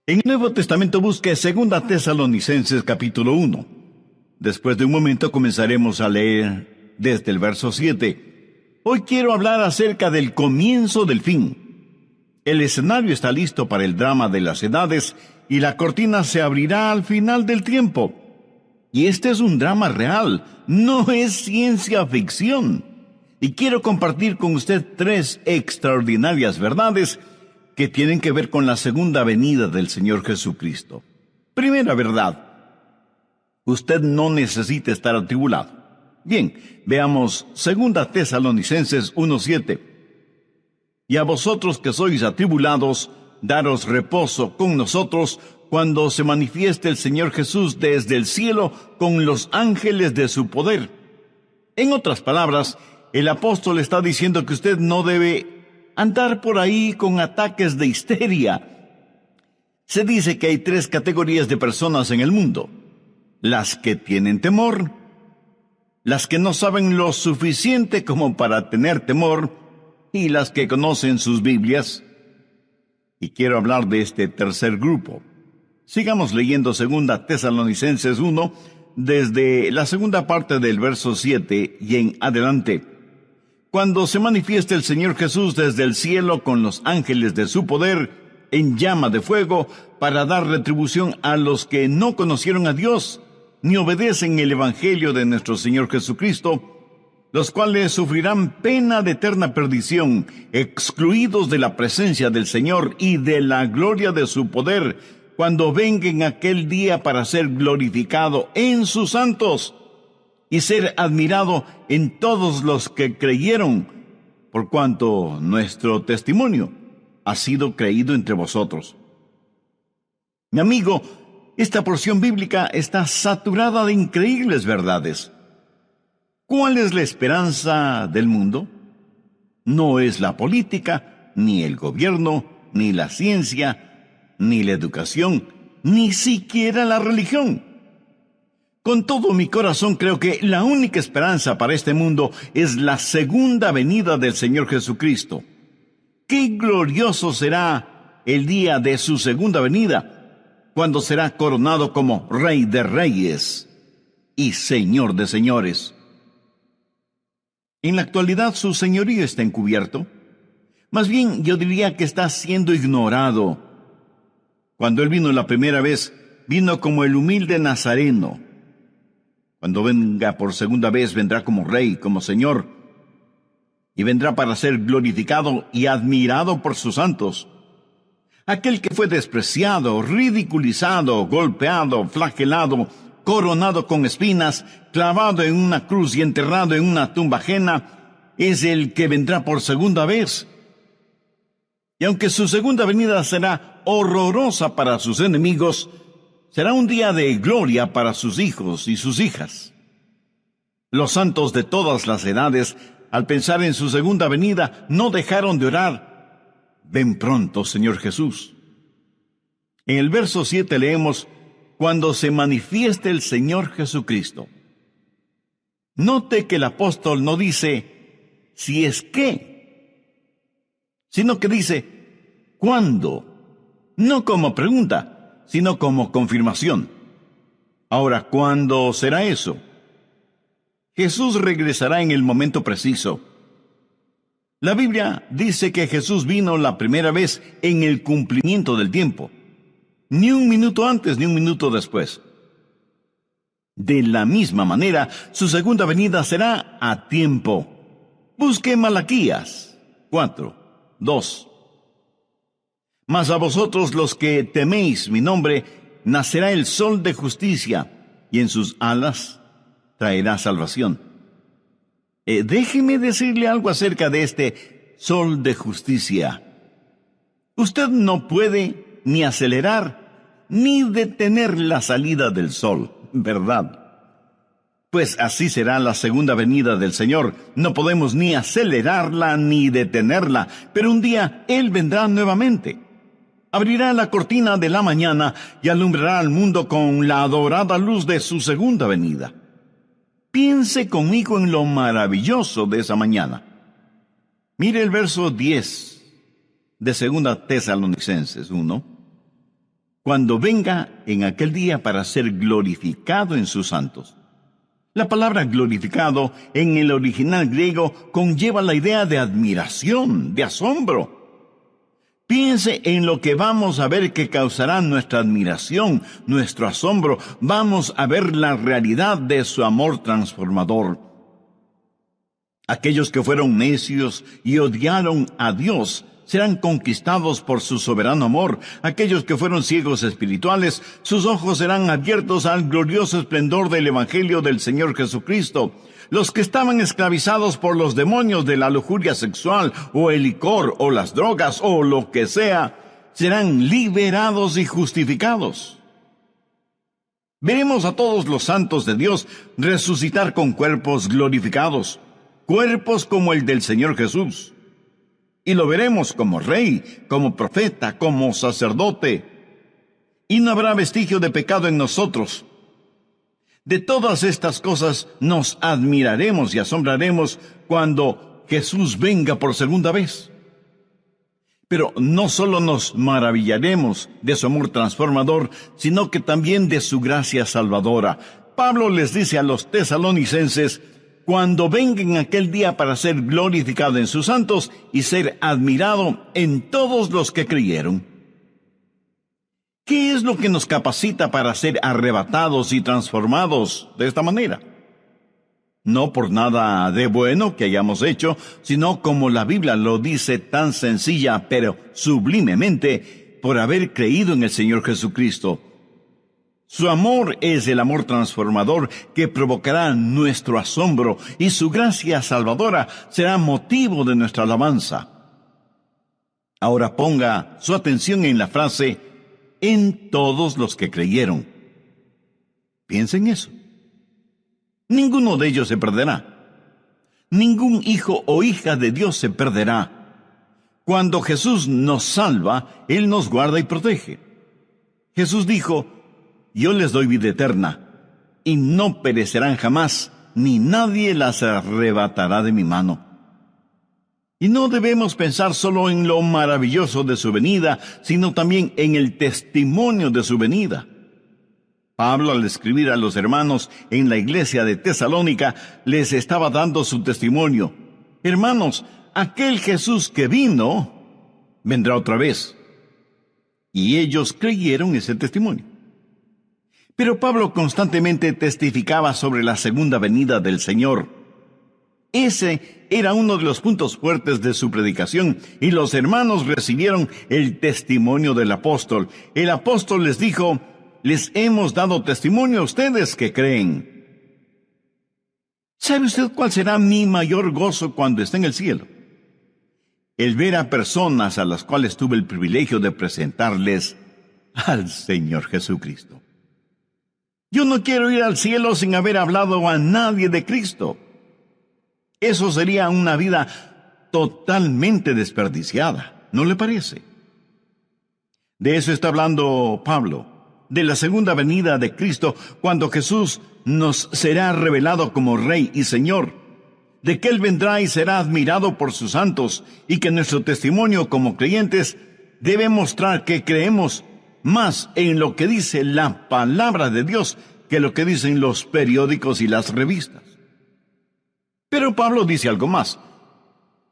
En el Nuevo Testamento busque 2 Tesalonicenses capítulo 1. Después de un momento comenzaremos a leer desde el verso 7. Hoy quiero hablar acerca del comienzo del fin. El escenario está listo para el drama de las edades y la cortina se abrirá al final del tiempo. Y este es un drama real, no es ciencia ficción. Y quiero compartir con usted 3 extraordinarias verdades que tienen que ver con la segunda venida del Señor Jesucristo. Primera verdad: usted no necesita estar atribulado. Bien, veamos 2 Tesalonicenses 1:7. Y a vosotros que sois atribulados, daros reposo con nosotros cuando se manifieste el Señor Jesús desde el cielo con los ángeles de su poder. En otras palabras, el apóstol está diciendo que usted no debe andar por ahí con ataques de histeria. Se dice que hay 3 categorías de personas en el mundo: las que tienen temor, las que no saben lo suficiente como para tener temor, y las que conocen sus Biblias. Y quiero hablar de este tercer grupo. Sigamos leyendo 2 Tesalonicenses 1, desde la segunda parte del verso 7 y en adelante. Cuando se manifieste el Señor Jesús desde el cielo con los ángeles de su poder, en llama de fuego, para dar retribución a los que no conocieron a Dios, ni obedecen el Evangelio de nuestro Señor Jesucristo, los cuales sufrirán pena de eterna perdición, excluidos de la presencia del Señor y de la gloria de su poder, cuando venga en aquel día para ser glorificado en sus santos, y ser admirado en todos los que creyeron, por cuanto nuestro testimonio ha sido creído entre vosotros. Mi amigo, esta porción bíblica está saturada de increíbles verdades. ¿Cuál es la esperanza del mundo? No es la política, ni el gobierno, ni la ciencia, ni la educación, ni siquiera la religión. Con todo mi corazón creo que la única esperanza para este mundo es la segunda venida del Señor Jesucristo. ¡Qué glorioso será el día de su segunda venida, cuando será coronado como Rey de Reyes y Señor de Señores! En la actualidad su señorío está encubierto. Más bien, yo diría que está siendo ignorado. Cuando Él vino la primera vez, vino como el humilde nazareno. Cuando venga por segunda vez, vendrá como Rey, como Señor, y vendrá para ser glorificado y admirado por sus santos. Aquel que fue despreciado, ridiculizado, golpeado, flagelado, coronado con espinas, clavado en una cruz y enterrado en una tumba ajena, es el que vendrá por segunda vez. Y aunque su segunda venida será horrorosa para sus enemigos, será un día de gloria para sus hijos y sus hijas. Los santos de todas las edades, al pensar en su segunda venida, no dejaron de orar: ven pronto, Señor Jesús. En el verso 7 leemos: cuando se manifieste el Señor Jesucristo. Note que el apóstol no dice si es que, sino que dice ¿cuándo? No como pregunta, sino como confirmación. Ahora, ¿cuándo será eso? Jesús regresará en el momento preciso. La Biblia dice que Jesús vino la primera vez en el cumplimiento del tiempo. Ni un minuto antes, ni un minuto después. De la misma manera, su segunda venida será a tiempo. Busque Malaquías 4:2. Mas a vosotros los que teméis mi nombre, nacerá el sol de justicia, y en sus alas traerá salvación. Déjeme decirle algo acerca de este sol de justicia. Usted no puede ni acelerar ni detener la salida del sol, ¿verdad? Pues así será la segunda venida del Señor. No podemos ni acelerarla ni detenerla, pero un día Él vendrá nuevamente. Abrirá la cortina de la mañana y alumbrará al mundo con la adorada luz de su segunda venida. Piense conmigo en lo maravilloso de esa mañana. Mire el verso 10 de 2 Tesalonicenses 1. cuando venga en aquel día para ser glorificado en sus santos. La palabra glorificado en el original griego conlleva la idea de admiración, de asombro. Piense en lo que vamos a ver que causará nuestra admiración, nuestro asombro. Vamos a ver la realidad de su amor transformador. Aquellos que fueron necios y odiaron a Dios serán conquistados por su soberano amor. Aquellos que fueron ciegos espirituales, sus ojos serán abiertos al glorioso esplendor del Evangelio del Señor Jesucristo. Los que estaban esclavizados por los demonios de la lujuria sexual, o el licor, o las drogas, o lo que sea, serán liberados y justificados. Veremos a todos los santos de Dios resucitar con cuerpos glorificados, cuerpos como el del Señor Jesús. Y lo veremos como rey, como profeta, como sacerdote. Y no habrá vestigio de pecado en nosotros. De todas estas cosas nos admiraremos y asombraremos cuando Jesús venga por segunda vez. Pero no solo nos maravillaremos de su amor transformador, sino que también de su gracia salvadora. Pablo les dice a los tesalonicenses: cuando venga en aquel día para ser glorificado en sus santos y ser admirado en todos los que creyeron. ¿Qué es lo que nos capacita para ser arrebatados y transformados de esta manera? No por nada de bueno que hayamos hecho, sino como la Biblia lo dice tan sencilla pero sublimemente, por haber creído en el Señor Jesucristo. Su amor es el amor transformador que provocará nuestro asombro, y su gracia salvadora será motivo de nuestra alabanza. Ahora ponga su atención en la frase «en todos los que creyeron». Piensa en eso. Ninguno de ellos se perderá. Ningún hijo o hija de Dios se perderá. Cuando Jesús nos salva, Él nos guarda y protege. Jesús dijo: «Yo les doy vida eterna, y no perecerán jamás, ni nadie las arrebatará de mi mano». Y no debemos pensar solo en lo maravilloso de su venida, sino también en el testimonio de su venida. Pablo, al escribir a los hermanos en la iglesia de Tesalónica, les estaba dando su testimonio. Hermanos, aquel Jesús que vino, vendrá otra vez. Y ellos creyeron ese testimonio. Pero Pablo constantemente testificaba sobre la segunda venida del Señor. Ese era uno de los puntos fuertes de su predicación, y los hermanos recibieron el testimonio del apóstol. El apóstol les dijo: «Les hemos dado testimonio a ustedes que creen». ¿Sabe usted cuál será mi mayor gozo cuando esté en el cielo? El ver a personas a las cuales tuve el privilegio de presentarles al Señor Jesucristo. Yo no quiero ir al cielo sin haber hablado a nadie de Cristo. Eso sería una vida totalmente desperdiciada, ¿no le parece? De eso está hablando Pablo, de la segunda venida de Cristo, cuando Jesús nos será revelado como Rey y Señor, de que Él vendrá y será admirado por sus santos, y que nuestro testimonio como creyentes debe mostrar que creemos más en lo que dice la palabra de Dios que lo que dicen los periódicos y las revistas. Pero Pablo dice algo más.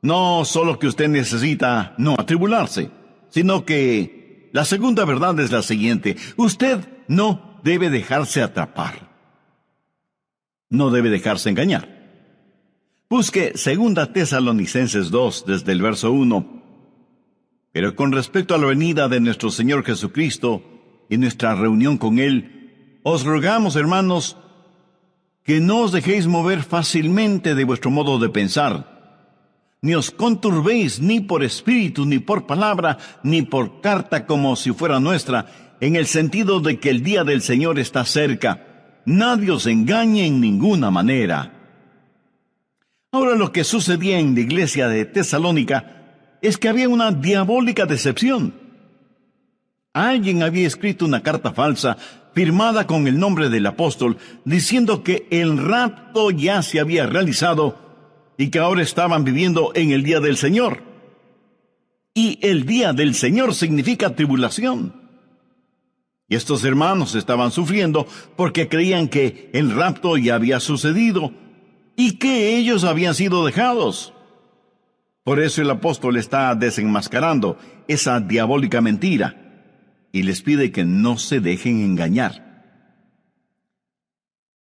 No solo que usted necesita no atribularse, sino que la segunda verdad es la siguiente: usted no debe dejarse atrapar. No debe dejarse engañar. Busque 2 Tesalonicenses 2 desde el verso 1. Pero con respecto a la venida de nuestro Señor Jesucristo y nuestra reunión con Él, os rogamos, hermanos, que no os dejéis mover fácilmente de vuestro modo de pensar, ni os conturbéis ni por espíritu, ni por palabra, ni por carta como si fuera nuestra, en el sentido de que el día del Señor está cerca. Nadie os engañe en ninguna manera. Ahora, lo que sucedía en la iglesia de Tesalónica es que había una diabólica decepción. Alguien había escrito una carta falsa, firmada con el nombre del apóstol, diciendo que el rapto ya se había realizado y que ahora estaban viviendo en el día del Señor. Y el día del Señor significa tribulación. Y estos hermanos estaban sufriendo porque creían que el rapto ya había sucedido y que ellos habían sido dejados. Por eso el apóstol está desenmascarando esa diabólica mentira y les pide que no se dejen engañar.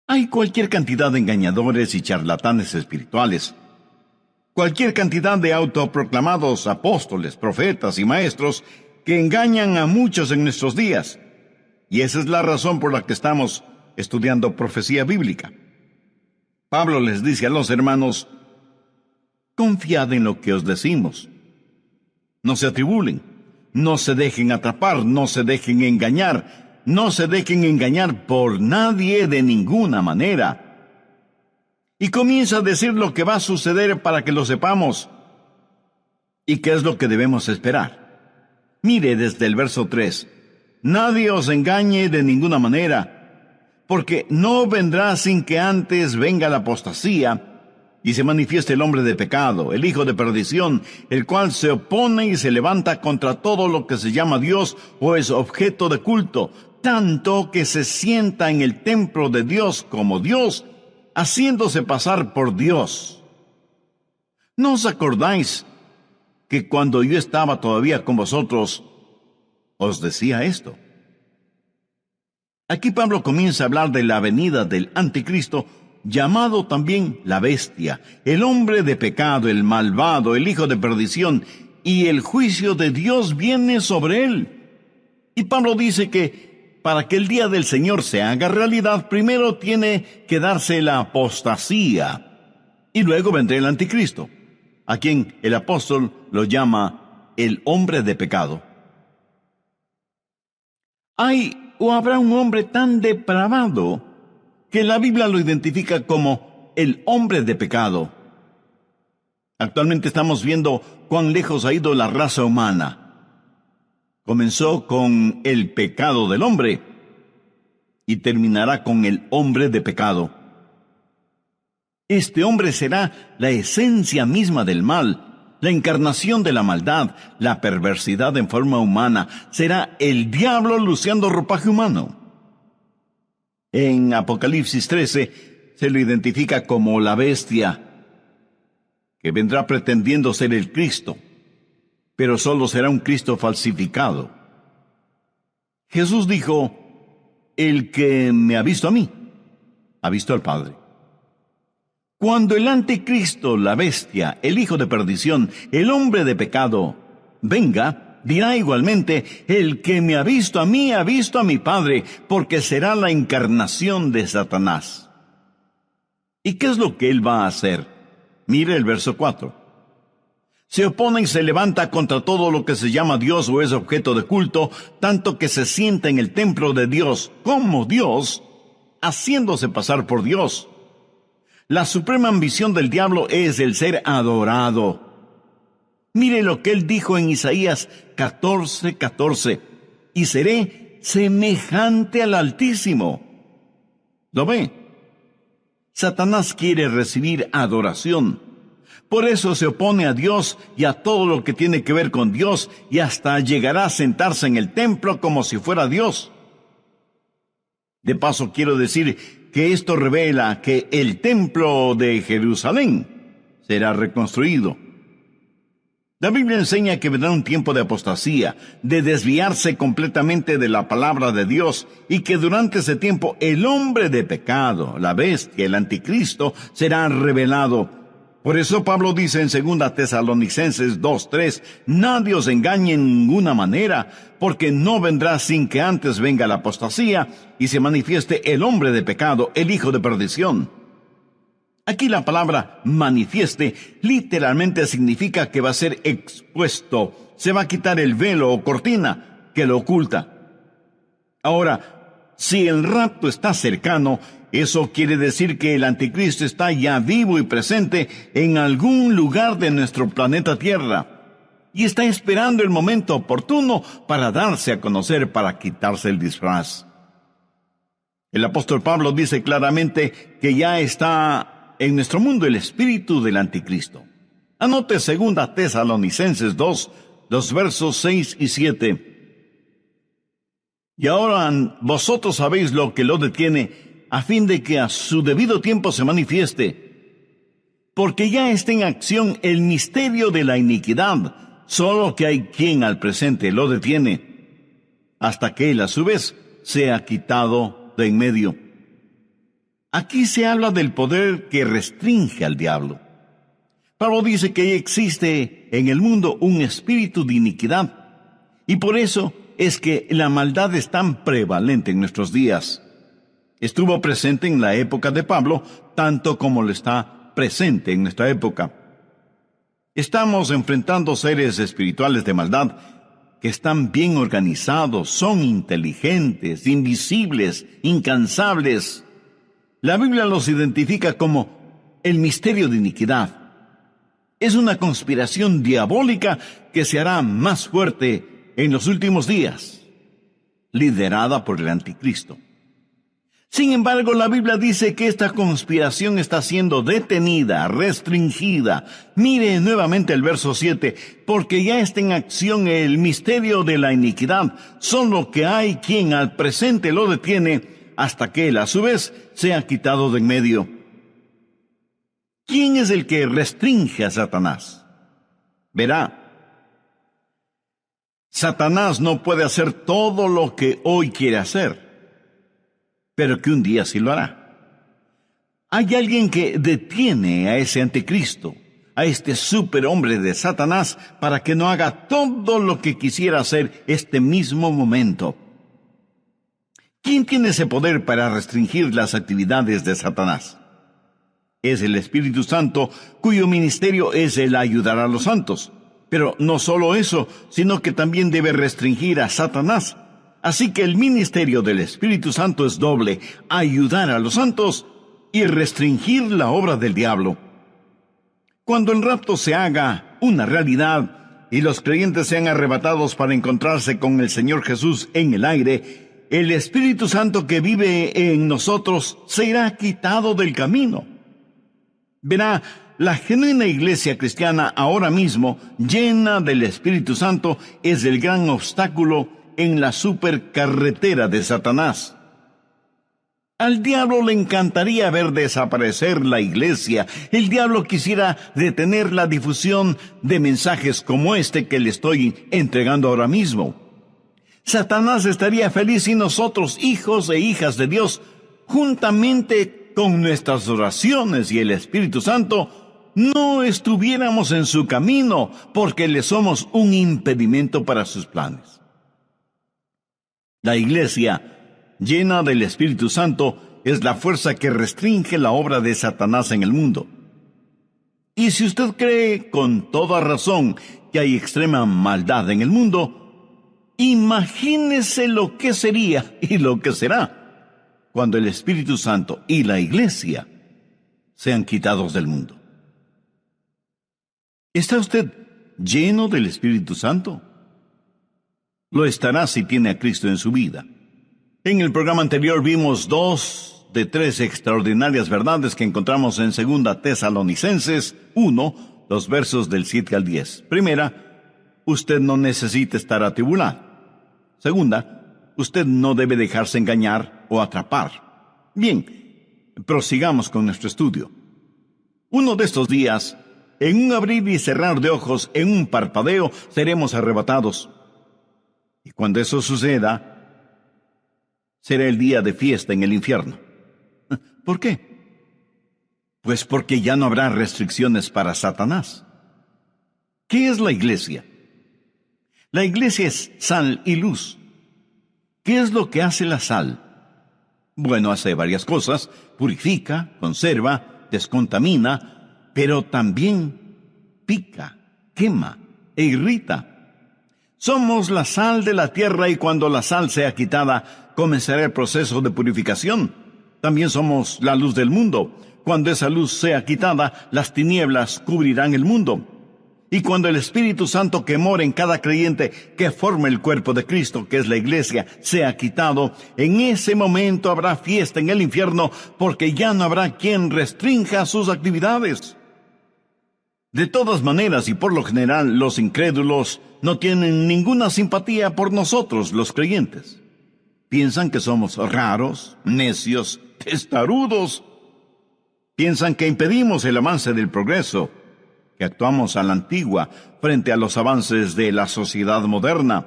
Hay cualquier cantidad de engañadores y charlatanes espirituales, cualquier cantidad de autoproclamados apóstoles, profetas y maestros que engañan a muchos en nuestros días. Y esa es la razón por la que estamos estudiando profecía bíblica. Pablo les dice a los hermanos: confiad en lo que os decimos. No se atribulen, no se dejen atrapar, no se dejen engañar, no se dejen engañar por nadie de ninguna manera. Y comienza a decir lo que va a suceder para que lo sepamos. ¿Y qué es lo que debemos esperar? Mire desde el verso 3. Nadie os engañe de ninguna manera, porque no vendrá sin que antes venga la apostasía y se manifieste el hombre de pecado, el hijo de perdición, el cual se opone y se levanta contra todo lo que se llama Dios o es objeto de culto, tanto que se sienta en el templo de Dios como Dios, haciéndose pasar por Dios. ¿No os acordáis que cuando yo estaba todavía con vosotros, os decía esto? Aquí Pablo comienza a hablar de la venida del anticristo, llamado también la bestia, el hombre de pecado, el malvado, el hijo de perdición, y el juicio de Dios viene sobre él. Y Pablo dice que para que el día del Señor se haga realidad, primero tiene que darse la apostasía, y luego vendrá el anticristo, a quien el apóstol lo llama el hombre de pecado. ¿Hay o habrá un hombre tan depravado que la Biblia lo identifica como el hombre de pecado? Actualmente estamos viendo cuán lejos ha ido la raza humana. Comenzó con el pecado del hombre y terminará con el hombre de pecado. Este hombre será la esencia misma del mal, la encarnación de la maldad, la perversidad en forma humana. Será el diablo luciendo ropaje humano. En Apocalipsis 13 se lo identifica como la bestia, que vendrá pretendiendo ser el Cristo, pero solo será un Cristo falsificado. Jesús dijo: el que me ha visto a mí, ha visto al Padre. Cuando el anticristo, la bestia, el hijo de perdición, el hombre de pecado, venga, dirá igualmente: el que me ha visto a mí, ha visto a mi Padre, porque será la encarnación de Satanás. ¿Y qué es lo que él va a hacer? Mire el verso 4. Se opone y se levanta contra todo lo que se llama Dios o es objeto de culto, tanto que se sienta en el templo de Dios como Dios, haciéndose pasar por Dios. La suprema ambición del diablo es el ser adorado. Mire lo que él dijo en Isaías 14:14. Y seré semejante al Altísimo. ¿Lo ve? Satanás quiere recibir adoración. Por eso se opone a Dios y a todo lo que tiene que ver con Dios, y hasta llegará a sentarse en el templo como si fuera Dios. De paso, quiero decir que esto revela que el templo de Jerusalén será reconstruido. La Biblia enseña que vendrá un tiempo de apostasía, de desviarse completamente de la palabra de Dios, y que durante ese tiempo el hombre de pecado, la bestia, el anticristo, será revelado. Por eso Pablo dice en 2 Tesalonicenses 2:3, nadie os engañe en ninguna manera, porque no vendrá sin que antes venga la apostasía y se manifieste el hombre de pecado, el hijo de perdición. Aquí la palabra manifieste literalmente significa que va a ser expuesto, se va a quitar el velo o cortina que lo oculta. Ahora, si el rapto está cercano, eso quiere decir que el anticristo está ya vivo y presente en algún lugar de nuestro planeta Tierra, y está esperando el momento oportuno para darse a conocer, para quitarse el disfraz. El apóstol Pablo dice claramente que ya está en nuestro mundo el espíritu del anticristo. Anote 2 Tesalonicenses 2, los versos 6 y 7. Y ahora vosotros sabéis lo que lo detiene, a fin de que a su debido tiempo se manifieste. Porque ya está en acción el misterio de la iniquidad, solo que hay quien al presente lo detiene, hasta que él a su vez sea quitado de en medio. Aquí se habla del poder que restringe al diablo. Pablo dice que existe en el mundo un espíritu de iniquidad, y por eso es que la maldad es tan prevalente en nuestros días. Estuvo presente en la época de Pablo, tanto como lo está presente en nuestra época. Estamos enfrentando seres espirituales de maldad que están bien organizados, son inteligentes, invisibles, incansables. La Biblia los identifica como el misterio de iniquidad. Es una conspiración diabólica que se hará más fuerte en los últimos días, liderada por el anticristo. Sin embargo, la Biblia dice que esta conspiración está siendo detenida, restringida. Mire nuevamente el verso 7, porque ya está en acción el misterio de la iniquidad, solo que hay quien al presente lo detiene, hasta que él a su vez sea quitado de en medio. ¿Quién es el que restringe a Satanás? Verá, Satanás no puede hacer todo lo que hoy quiere hacer, pero que un día sí lo hará. Hay alguien que detiene a ese anticristo, a este superhombre de Satanás, para que no haga todo lo que quisiera hacer este mismo momento. ¿Quién tiene ese poder para restringir las actividades de Satanás? Es el Espíritu Santo, cuyo ministerio es el ayudar a los santos. Pero no solo eso, sino que también debe restringir a Satanás. Así que el ministerio del Espíritu Santo es doble: ayudar a los santos y restringir la obra del diablo. Cuando el rapto se haga una realidad y los creyentes sean arrebatados para encontrarse con el Señor Jesús en el aire, el Espíritu Santo que vive en nosotros se irá quitado del camino. Verá, la genuina iglesia cristiana ahora mismo, llena del Espíritu Santo, es el gran obstáculo en la supercarretera de Satanás. Al diablo le encantaría ver desaparecer la iglesia. El diablo quisiera detener la difusión de mensajes como este que le estoy entregando ahora mismo. Satanás estaría feliz si nosotros, hijos e hijas de Dios, juntamente con nuestras oraciones y el Espíritu Santo, no estuviéramos en su camino, porque le somos un impedimento para sus planes. La iglesia, llena del Espíritu Santo, es la fuerza que restringe la obra de Satanás en el mundo. Y si usted cree con toda razón que hay extrema maldad en el mundo, imagínese lo que sería y lo que será cuando el Espíritu Santo y la iglesia sean quitados del mundo. ¿Está usted lleno del Espíritu Santo? Lo estará si tiene a Cristo en su vida. En el programa anterior vimos 2 de 3 extraordinarias verdades que encontramos en 2 Tesalonicenses 1, los versos del 7 al 10. Primera, usted no necesita estar atribulado. Segunda, usted no debe dejarse engañar o atrapar. Bien, prosigamos con nuestro estudio. Uno de estos días, en un abrir y cerrar de ojos, en un parpadeo, seremos arrebatados. Y cuando eso suceda, será el día de fiesta en el infierno. ¿Por qué? Pues porque ya no habrá restricciones para Satanás. ¿Qué es la iglesia? La iglesia es sal y luz. ¿Qué es lo que hace la sal? Bueno, hace varias cosas: purifica, conserva, descontamina, pero también pica, quema e irrita. Somos la sal de la tierra, y cuando la sal sea quitada, comenzará el proceso de purificación. También somos la luz del mundo. Cuando esa luz sea quitada, las tinieblas cubrirán el mundo. Y cuando el Espíritu Santo que mora en cada creyente, que forma el cuerpo de Cristo, que es la iglesia, sea quitado, en ese momento habrá fiesta en el infierno, porque ya no habrá quien restrinja sus actividades. De todas maneras, y por lo general, los incrédulos no tienen ninguna simpatía por nosotros, los creyentes. Piensan que somos raros, necios, testarudos. Piensan que impedimos el avance del progreso, que actuamos a la antigua frente a los avances de la sociedad moderna,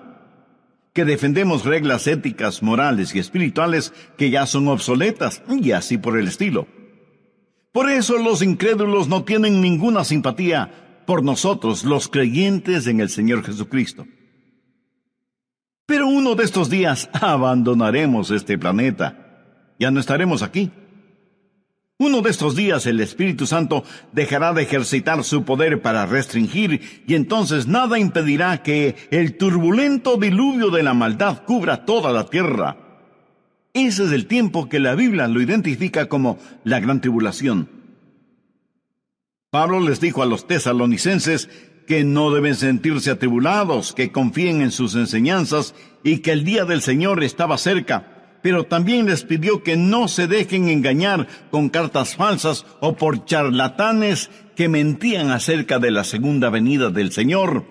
que defendemos reglas éticas, morales y espirituales que ya son obsoletas, y así por el estilo. Por eso los incrédulos no tienen ninguna simpatía por nosotros, los creyentes en el Señor Jesucristo. Pero uno de estos días abandonaremos este planeta. Ya no estaremos aquí. Uno de estos días el Espíritu Santo dejará de ejercitar su poder para restringir, y entonces nada impedirá que el turbulento diluvio de la maldad cubra toda la tierra. Ese es el tiempo que la Biblia lo identifica como la gran tribulación. Pablo les dijo a los tesalonicenses que no deben sentirse atribulados, que confíen en sus enseñanzas y que el día del Señor estaba cerca, pero también les pidió que no se dejen engañar con cartas falsas o por charlatanes que mentían acerca de la segunda venida del Señor,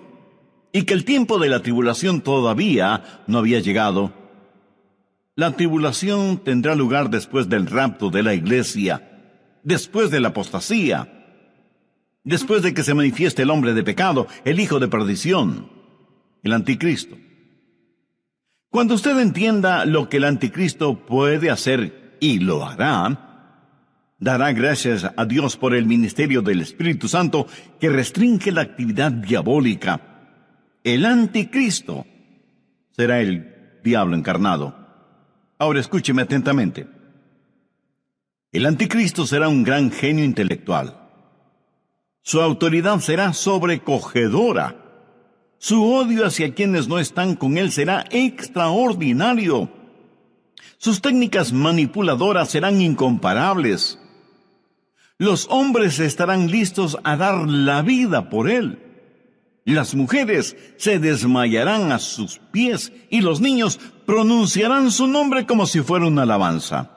y que el tiempo de la tribulación todavía no había llegado. La tribulación tendrá lugar después del rapto de la iglesia, después de la apostasía, después de que se manifieste el hombre de pecado, el hijo de perdición, el anticristo. Cuando usted entienda lo que el anticristo puede hacer, y lo hará, dará gracias a Dios por el ministerio del Espíritu Santo que restringe la actividad diabólica. El anticristo será el diablo encarnado. Ahora escúcheme atentamente. El anticristo será un gran genio intelectual. Su autoridad será sobrecogedora. Su odio hacia quienes no están con él será extraordinario. Sus técnicas manipuladoras serán incomparables. Los hombres estarán listos a dar la vida por él. Las mujeres se desmayarán a sus pies y los niños pronunciarán su nombre como si fuera una alabanza.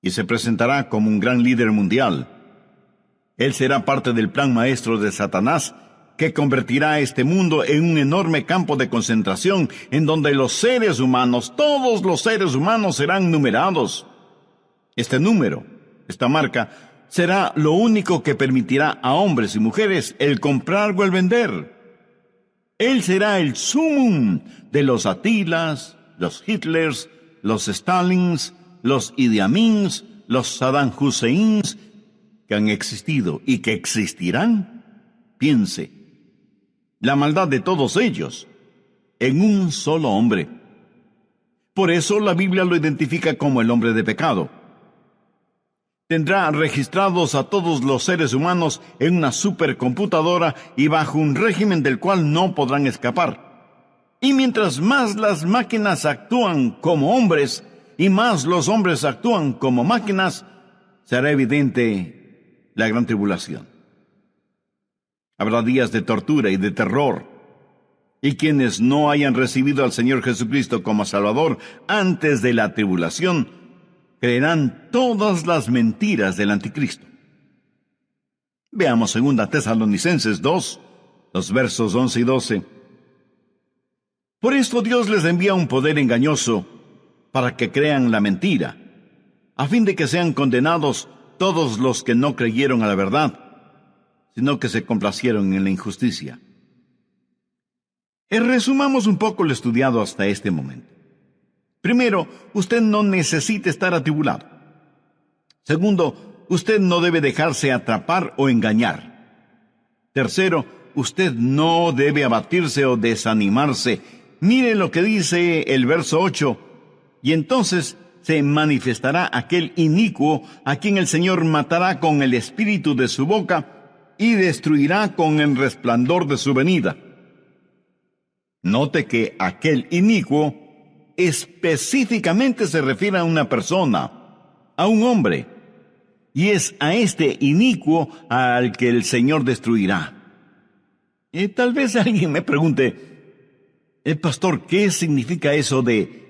Y se presentará como un gran líder mundial. Él será parte del plan maestro de Satanás, que convertirá a este mundo en un enorme campo de concentración en donde los seres humanos, todos los seres humanos, serán numerados. Este número, esta marca, será lo único que permitirá a hombres y mujeres el comprar o el vender. Él será el sumum de los Atilas, los Hitlers, los Stalins, los Idi Amins, los Saddam Husseins, que han existido y que existirán. Piense, la maldad de todos ellos en un solo hombre. Por eso la Biblia lo identifica como el hombre de pecado. Tendrá registrados a todos los seres humanos en una supercomputadora y bajo un régimen del cual no podrán escapar. Y mientras más las máquinas actúan como hombres y más los hombres actúan como máquinas, será evidente la gran tribulación. Habrá días de tortura y de terror, y quienes no hayan recibido al Señor Jesucristo como Salvador antes de la tribulación, creerán todas las mentiras del anticristo. Veamos 2 Tesalonicenses 2, los versos 11 y 12. Por esto Dios les envía un poder engañoso para que crean la mentira, a fin de que sean condenados todos los que no creyeron a la verdad, sino que se complacieron en la injusticia. Resumamos un poco lo estudiado hasta este momento. Primero, usted no necesita estar atribulado. Segundo, usted no debe dejarse atrapar o engañar. Tercero, usted no debe abatirse o desanimarse. Mire lo que dice el verso 8. Y entonces se manifestará aquel inicuo a quien el Señor matará con el espíritu de su boca y destruirá con el resplandor de su venida. Note que aquel inicuo específicamente se refiere a una persona, a un hombre, y es a este inicuo al que el Señor destruirá. Tal vez alguien me pregunte, pastor, ¿qué significa eso de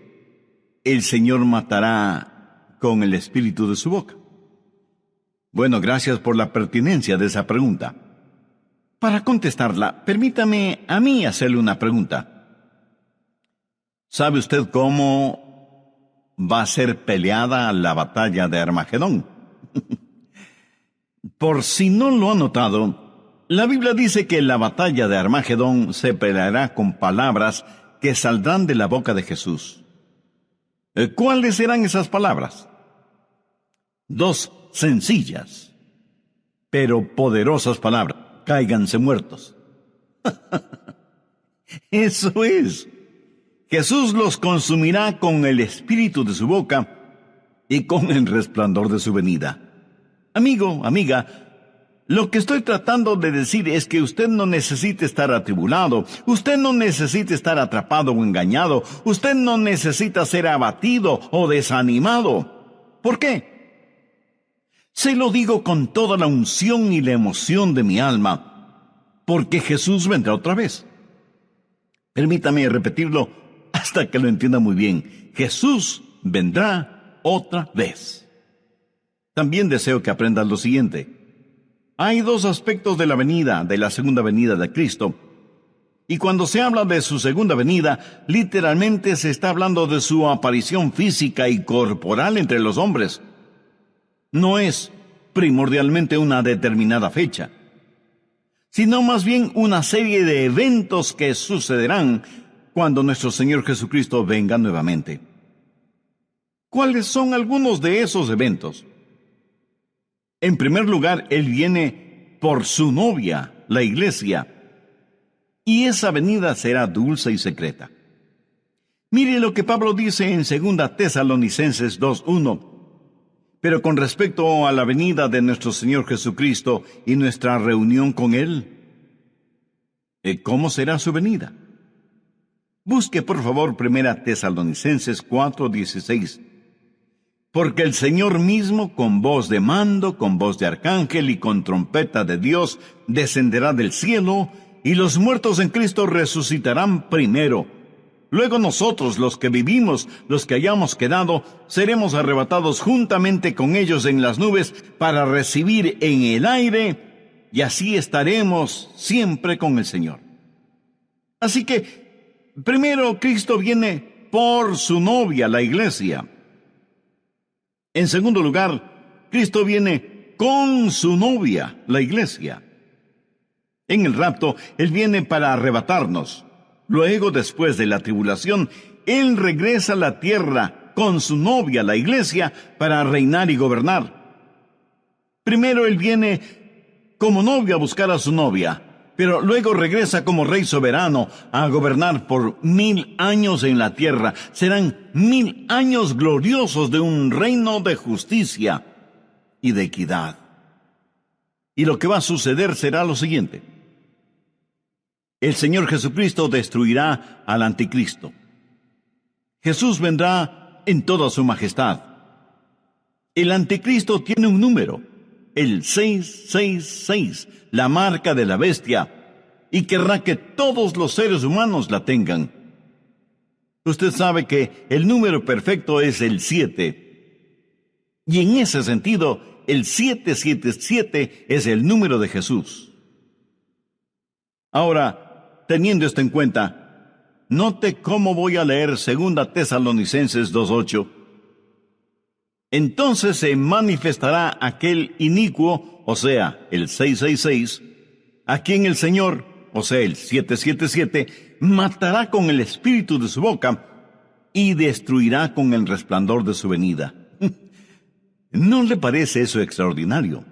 el Señor matará con el espíritu de su boca? Bueno, gracias por la pertinencia de esa pregunta. Para contestarla, permítame a mí hacerle una pregunta. ¿Sabe usted cómo va a ser peleada la batalla de Armagedón? Por si no lo ha notado, la Biblia dice que la batalla de Armagedón se peleará con palabras que saldrán de la boca de Jesús. ¿Cuáles serán esas palabras? Dos sencillas, pero poderosas palabras: cáiganse muertos. Eso es. Jesús los consumirá con el espíritu de su boca y con el resplandor de su venida. Amigo, amiga, lo que estoy tratando de decir es que usted no necesita estar atribulado, usted no necesita estar atrapado o engañado, usted no necesita ser abatido o desanimado. ¿Por qué? Se lo digo con toda la unción y la emoción de mi alma, porque Jesús vendrá otra vez. Permítame repetirlo hasta que lo entienda muy bien. Jesús vendrá otra vez. También deseo que aprendas lo siguiente. Hay dos aspectos de la segunda venida de Cristo. Y cuando se habla de su segunda venida, literalmente se está hablando de su aparición física y corporal entre los hombres. No es primordialmente una determinada fecha, sino más bien una serie de eventos que sucederán cuando nuestro Señor Jesucristo venga nuevamente. ¿Cuáles son algunos de esos eventos? En primer lugar, Él viene por su novia, la iglesia, y esa venida será dulce y secreta. Mire lo que Pablo dice en 2 Tesalonicenses 2:1. Pero con respecto a la venida de nuestro Señor Jesucristo y nuestra reunión con Él, ¿cómo será su venida? Busque por favor 1 Tesalonicenses 4:16. Porque el Señor mismo, con voz de mando, con voz de arcángel y con trompeta de Dios, descenderá del cielo, y los muertos en Cristo resucitarán primero. Luego nosotros, los que vivimos, los que hayamos quedado, seremos arrebatados juntamente con ellos en las nubes para recibir en el aire, y así estaremos siempre con el Señor. Así que, primero, Cristo viene por su novia, la iglesia. En segundo lugar, Cristo viene con su novia, la iglesia. En el rapto, Él viene para arrebatarnos. Luego, después de la tribulación, Él regresa a la tierra con su novia, la iglesia, para reinar y gobernar. Primero Él viene como novio a buscar a su novia, pero luego regresa como rey soberano a gobernar por 1000 años en la tierra. Serán 1000 años gloriosos de un reino de justicia y de equidad. Y lo que va a suceder será lo siguiente. El Señor Jesucristo destruirá al anticristo. Jesús vendrá en toda su majestad. El anticristo tiene un número, el 666, la marca de la bestia, y querrá que todos los seres humanos la tengan. Usted sabe que el número perfecto es el 7, y en ese sentido, el 777 es el número de Jesús. Ahora, teniendo esto en cuenta, note cómo voy a leer 2 Tesalonicenses 2:8. Entonces se manifestará aquel inicuo, o sea, el 666, a quien el Señor, o sea, el 777, matará con el espíritu de su boca y destruirá con el resplandor de su venida. ¿No le parece eso extraordinario?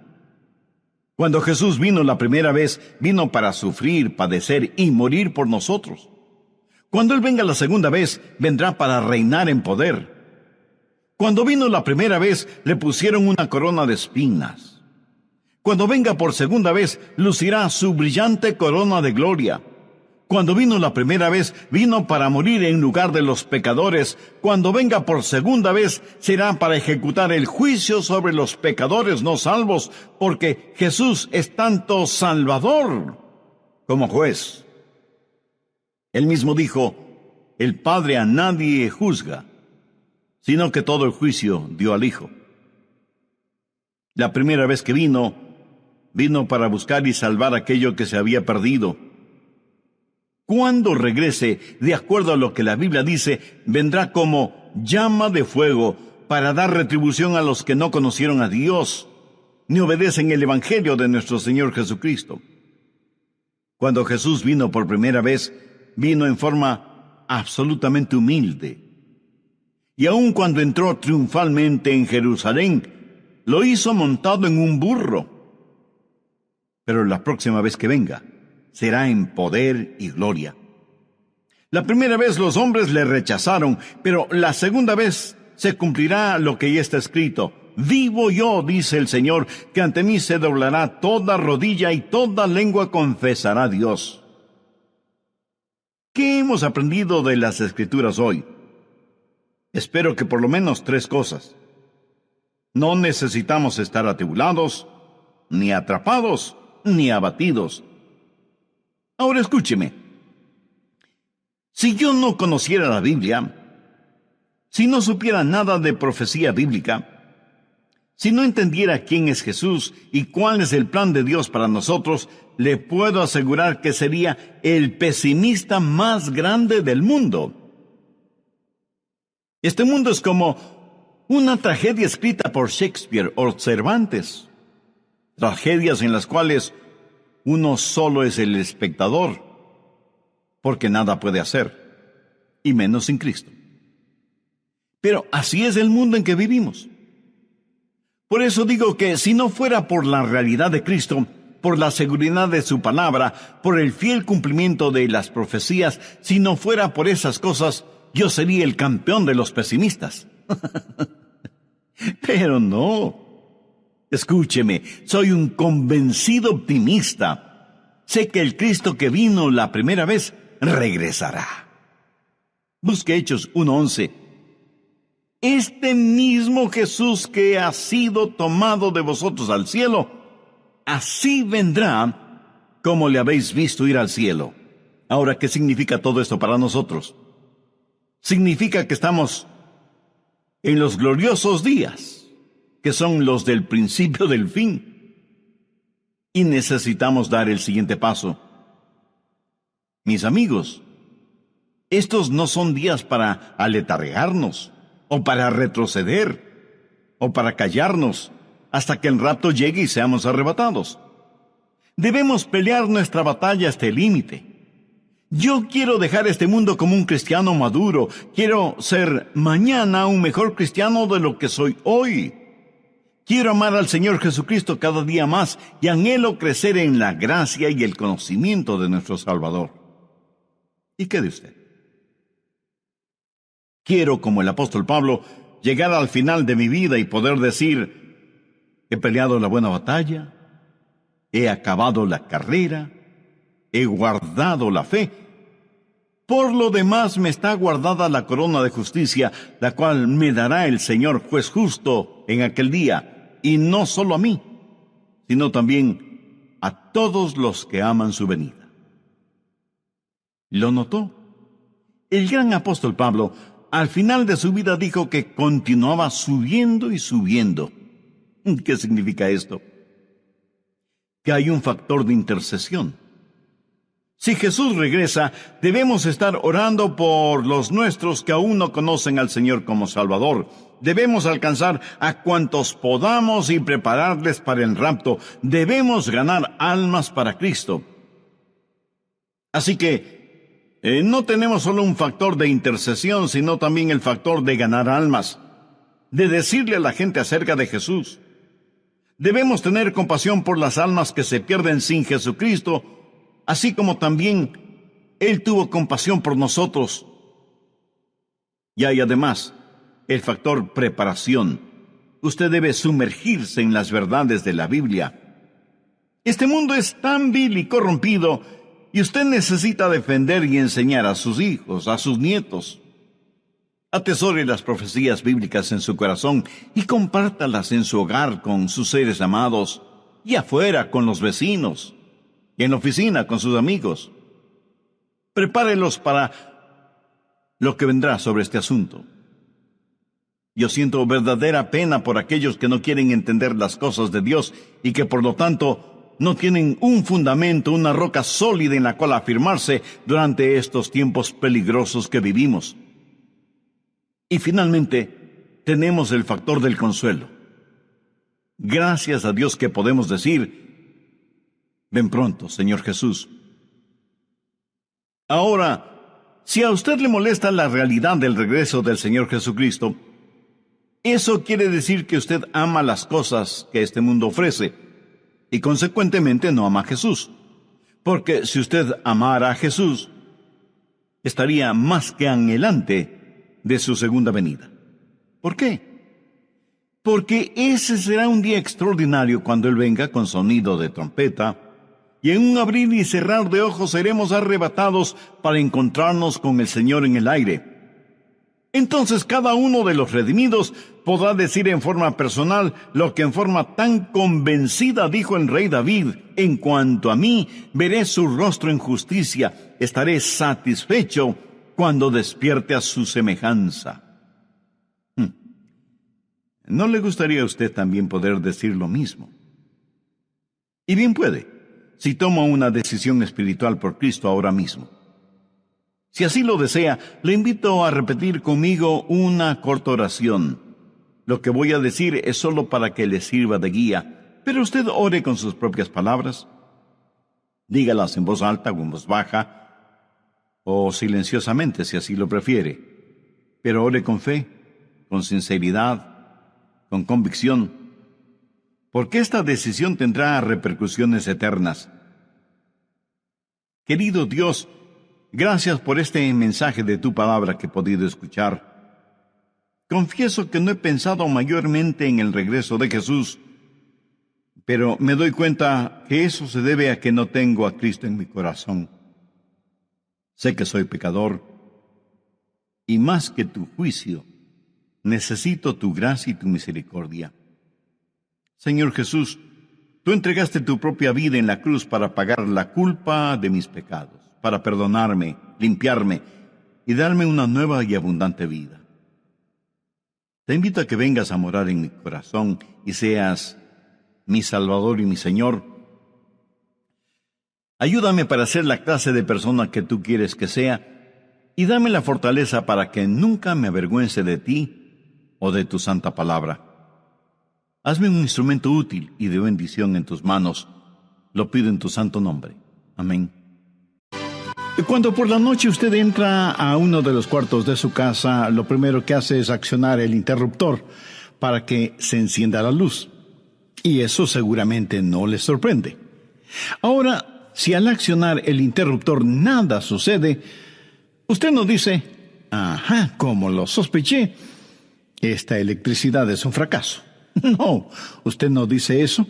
Cuando Jesús vino la primera vez, vino para sufrir, padecer y morir por nosotros. Cuando Él venga la segunda vez, vendrá para reinar en poder. Cuando vino la primera vez, le pusieron una corona de espinas. Cuando venga por segunda vez, lucirá su brillante corona de gloria. Cuando vino la primera vez, vino para morir en lugar de los pecadores. Cuando venga por segunda vez, será para ejecutar el juicio sobre los pecadores no salvos, porque Jesús es tanto Salvador como juez. Él mismo dijo, el Padre a nadie juzga, sino que todo el juicio dio al Hijo. La primera vez que vino para buscar y salvar aquello que se había perdido. Cuando regrese, de acuerdo a lo que la Biblia dice, vendrá como llama de fuego para dar retribución a los que no conocieron a Dios ni obedecen el Evangelio de nuestro Señor Jesucristo. Cuando Jesús vino por primera vez, vino en forma absolutamente humilde. Y aun cuando entró triunfalmente en Jerusalén, lo hizo montado en un burro. Pero la próxima vez que venga, será en poder y gloria. La primera vez los hombres le rechazaron, pero la segunda vez se cumplirá lo que ya está escrito. Vivo yo, dice el Señor, que ante mí se doblará toda rodilla y toda lengua confesará a Dios. ¿Qué hemos aprendido de las Escrituras hoy? Espero que por lo menos 3 cosas. No necesitamos estar atribulados, ni atrapados, ni abatidos. Ahora escúcheme. Si yo no conociera la Biblia, si no supiera nada de profecía bíblica, si no entendiera quién es Jesús y cuál es el plan de Dios para nosotros, le puedo asegurar que sería el pesimista más grande del mundo. Este mundo es como una tragedia escrita por Shakespeare o Cervantes. Tragedias en las cuales uno solo es el espectador, porque nada puede hacer, y menos sin Cristo. Pero así es el mundo en que vivimos. Por eso digo que si no fuera por la realidad de Cristo, por la seguridad de su palabra, por el fiel cumplimiento de las profecías, si no fuera por esas cosas, yo sería el campeón de los pesimistas. Pero no. Escúcheme, soy un convencido optimista. Sé que el Cristo que vino la primera vez regresará. Busque Hechos 1:11. Este mismo Jesús que ha sido tomado de vosotros al cielo, así vendrá como le habéis visto ir al cielo. Ahora, ¿qué significa todo esto para nosotros? Significa que estamos en los gloriosos días, que son los del principio del fin. Y necesitamos dar el siguiente paso. Mis amigos, estos no son días para aletargarnos, o para retroceder, o para callarnos, hasta que el rapto llegue y seamos arrebatados. Debemos pelear nuestra batalla hasta el límite. Yo quiero dejar este mundo como un cristiano maduro. Quiero ser mañana un mejor cristiano de lo que soy hoy. Quiero amar al Señor Jesucristo cada día más y anhelo crecer en la gracia y el conocimiento de nuestro Salvador. ¿Y qué de usted? Quiero, como el apóstol Pablo, llegar al final de mi vida y poder decir: he peleado la buena batalla, he acabado la carrera, he guardado la fe. Por lo demás me está guardada la corona de justicia, la cual me dará el Señor juez justo en aquel día, y no solo a mí, sino también a todos los que aman su venida. ¿Lo notó? El gran apóstol Pablo, al final de su vida, dijo que continuaba subiendo y subiendo. ¿Qué significa esto? Que hay un factor de intercesión. Si Jesús regresa, debemos estar orando por los nuestros que aún no conocen al Señor como Salvador. Debemos alcanzar a cuantos podamos y prepararles para el rapto. Debemos ganar almas para Cristo. Así que no tenemos solo un factor de intercesión, sino también el factor de ganar almas, de decirle a la gente acerca de Jesús. Debemos tener compasión por las almas que se pierden sin Jesucristo, así como también Él tuvo compasión por nosotros. Y hay además el factor preparación. Usted debe sumergirse en las verdades de la Biblia. Este mundo es tan vil y corrompido, y usted necesita defender y enseñar a sus hijos, a sus nietos. Atesore las profecías bíblicas en su corazón y compártalas en su hogar con sus seres amados, y afuera con los vecinos, y en la oficina con sus amigos. Prepárelos para lo que vendrá sobre este asunto. Yo siento verdadera pena por aquellos que no quieren entender las cosas de Dios y que por lo tanto no tienen un fundamento, una roca sólida en la cual afirmarse durante estos tiempos peligrosos que vivimos. Y finalmente, tenemos el factor del consuelo. Gracias a Dios que podemos decir: ven pronto, Señor Jesús. Ahora, si a usted le molesta la realidad del regreso del Señor Jesucristo, eso quiere decir que usted ama las cosas que este mundo ofrece y consecuentemente no ama a Jesús. Porque si usted amara a Jesús, estaría más que anhelante de su segunda venida. ¿Por qué? Porque ese será un día extraordinario cuando Él venga con sonido de trompeta, y en un abrir y cerrar de ojos seremos arrebatados para encontrarnos con el Señor en el aire. Entonces cada uno de los redimidos podrá decir en forma personal lo que en forma tan convencida dijo el rey David: en cuanto a mí, veré su rostro en justicia, estaré satisfecho cuando despierte a su semejanza. ¿No le gustaría a usted también poder decir lo mismo? Y bien puede, si toma una decisión espiritual por Cristo ahora mismo. Si así lo desea, le invito a repetir conmigo una corta oración. Lo que voy a decir es solo para que le sirva de guía, pero usted ore con sus propias palabras. Dígalas en voz alta o en voz baja, o silenciosamente si así lo prefiere. Pero ore con fe, con sinceridad, con convicción, porque esta decisión tendrá repercusiones eternas. Querido Dios, gracias por este mensaje de tu palabra que he podido escuchar. Confieso que no he pensado mayormente en el regreso de Jesús, pero me doy cuenta que eso se debe a que no tengo a Cristo en mi corazón. Sé que soy pecador, y más que tu juicio, necesito tu gracia y tu misericordia. Señor Jesús, tú entregaste tu propia vida en la cruz para pagar la culpa de mis pecados, para perdonarme, limpiarme y darme una nueva y abundante vida. Te invito a que vengas a morar en mi corazón y seas mi Salvador y mi Señor. Ayúdame para ser la clase de persona que tú quieres que sea y dame la fortaleza para que nunca me avergüence de ti o de tu santa palabra. Hazme un instrumento útil y de bendición en tus manos. Lo pido en tu santo nombre. Amén. Cuando por la noche usted entra a uno de los cuartos de su casa, lo primero que hace es accionar el interruptor para que se encienda la luz. Y eso seguramente no le sorprende. Ahora, si al accionar el interruptor nada sucede, usted no dice: ajá, como lo sospeché, esta electricidad es un fracaso. No, usted no dice eso.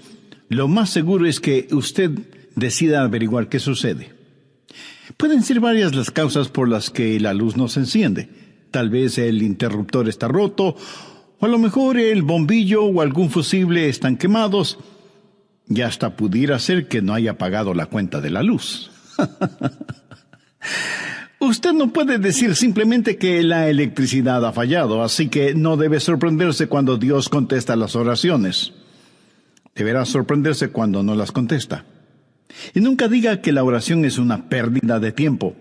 Lo más seguro es que usted decida averiguar qué sucede. Pueden ser varias las causas por las que la luz no se enciende. Tal vez el interruptor está roto, o a lo mejor el bombillo o algún fusible están quemados, y hasta pudiera ser que no haya pagado la cuenta de la luz. Usted no puede decir simplemente que la electricidad ha fallado, así que no debe sorprenderse cuando Dios contesta las oraciones. Deberá sorprenderse cuando no las contesta. Y nunca diga que la oración es una pérdida de tiempo.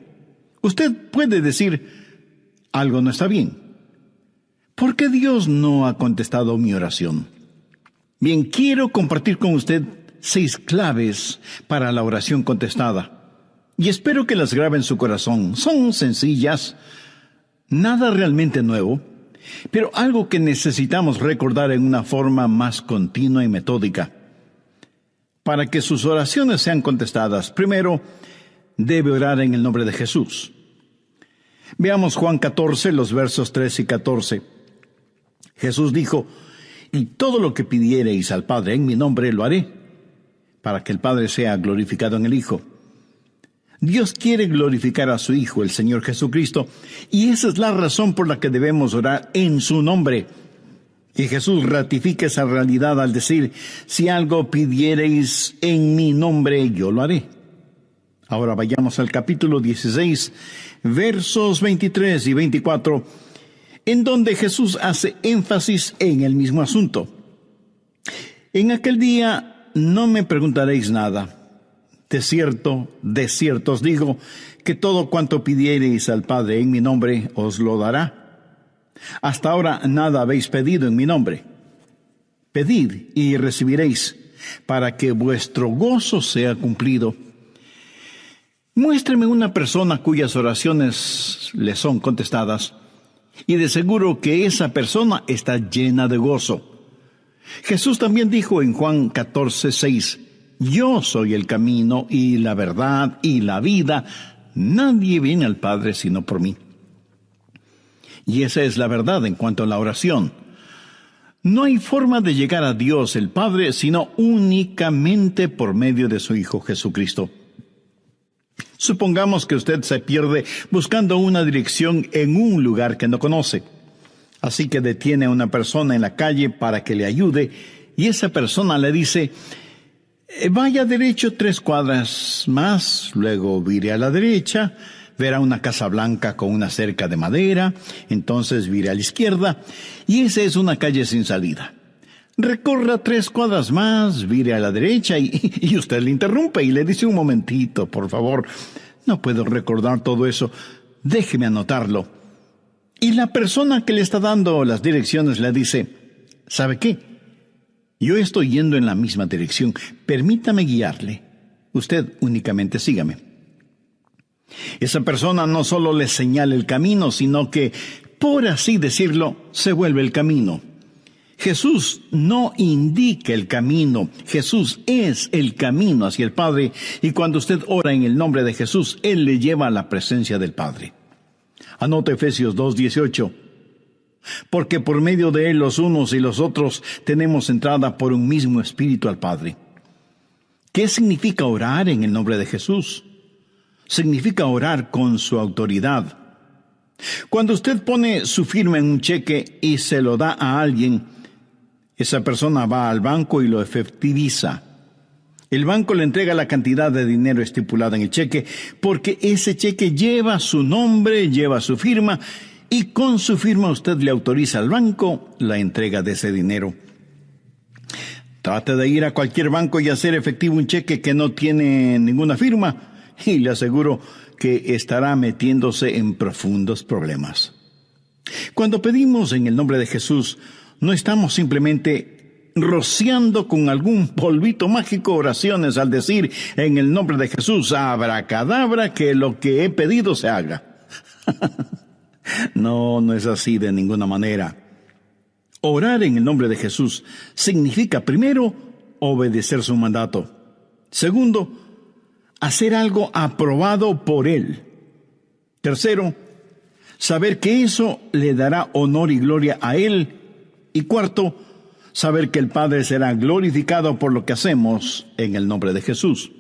Usted puede decir: algo no está bien. ¿Por qué Dios no ha contestado mi oración? Bien, quiero compartir con usted 6 claves para la oración contestada. Y espero que las grabe en su corazón. Son sencillas, nada realmente nuevo, pero algo que necesitamos recordar en una forma más continua y metódica. Para que sus oraciones sean contestadas, primero, debe orar en el nombre de Jesús. Veamos Juan 14, los versos 13 y 14. Jesús dijo: y todo lo que pidiereis al Padre en mi nombre lo haré, para que el Padre sea glorificado en el Hijo. Dios quiere glorificar a su Hijo, el Señor Jesucristo, y esa es la razón por la que debemos orar en su nombre. Y Jesús ratifica esa realidad al decir: si algo pidiereis en mi nombre, yo lo haré. Ahora vayamos al capítulo 16, versos 23 y 24, en donde Jesús hace énfasis en el mismo asunto. En aquel día no me preguntaréis nada. De cierto os digo, que todo cuanto pidiereis al Padre en mi nombre, os lo dará. Hasta ahora nada habéis pedido en mi nombre. Pedid y recibiréis, para que vuestro gozo sea cumplido. Muéstreme una persona cuyas oraciones le son contestadas, y de seguro que esa persona está llena de gozo. Jesús también dijo en Juan 14:6, yo soy el camino y la verdad y la vida. Nadie viene al Padre sino por mí. Y esa es la verdad en cuanto a la oración. No hay forma de llegar a Dios el Padre sino únicamente por medio de su Hijo Jesucristo. Supongamos que usted se pierde buscando una dirección en un lugar que no conoce. Así que detiene a una persona en la calle para que le ayude, y esa persona le dice, vaya derecho 3 cuadras más, luego vire a la derecha, verá una casa blanca con una cerca de madera, entonces vire a la izquierda, y esa es una calle sin salida. Recorra 3 cuadras más, vire a la derecha, y usted le interrumpe y le dice, un momentito, por favor, no puedo recordar todo eso, déjeme anotarlo. Y la persona que le está dando las direcciones le dice, ¿sabe qué? Yo estoy yendo en la misma dirección, permítame guiarle, usted únicamente sígame. Esa persona no solo le señala el camino, sino que, por así decirlo, se vuelve el camino. Jesús no indica el camino, Jesús es el camino hacia el Padre, y cuando usted ora en el nombre de Jesús, Él le lleva a la presencia del Padre. Anota Efesios 2:18. Porque por medio de Él los unos y los otros tenemos entrada por un mismo Espíritu al Padre. ¿Qué significa orar en el nombre de Jesús? Significa orar con su autoridad. Cuando usted pone su firma en un cheque y se lo da a alguien, esa persona va al banco y lo efectiviza. El banco le entrega la cantidad de dinero estipulada en el cheque, porque ese cheque lleva su nombre, lleva su firma, y con su firma usted le autoriza al banco la entrega de ese dinero. Trate de ir a cualquier banco y hacer efectivo un cheque que no tiene ninguna firma, y le aseguro que estará metiéndose en profundos problemas. Cuando pedimos en el nombre de Jesús, no estamos simplemente rociando con algún polvito mágico oraciones al decir en el nombre de Jesús, abracadabra, que lo que he pedido se haga. No es así de ninguna manera. Orar en el nombre de Jesús significa, primero, obedecer su mandato. Segundo, hacer algo aprobado por Él. Tercero, saber que eso le dará honor y gloria a Él. Y cuarto, saber que el Padre será glorificado por lo que hacemos en el nombre de Jesús.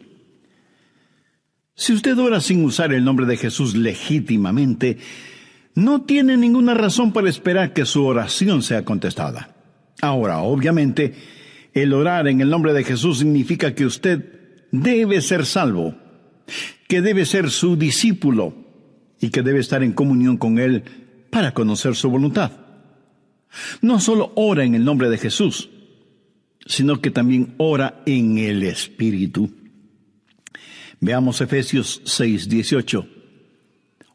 Si usted ora sin usar el nombre de Jesús legítimamente, no tiene ninguna razón para esperar que su oración sea contestada. Ahora, obviamente, el orar en el nombre de Jesús significa que usted debe ser salvo, que debe ser su discípulo y que debe estar en comunión con Él para conocer su voluntad. No solo ora en el nombre de Jesús, sino que también ora en el Espíritu. Veamos Efesios 6:18.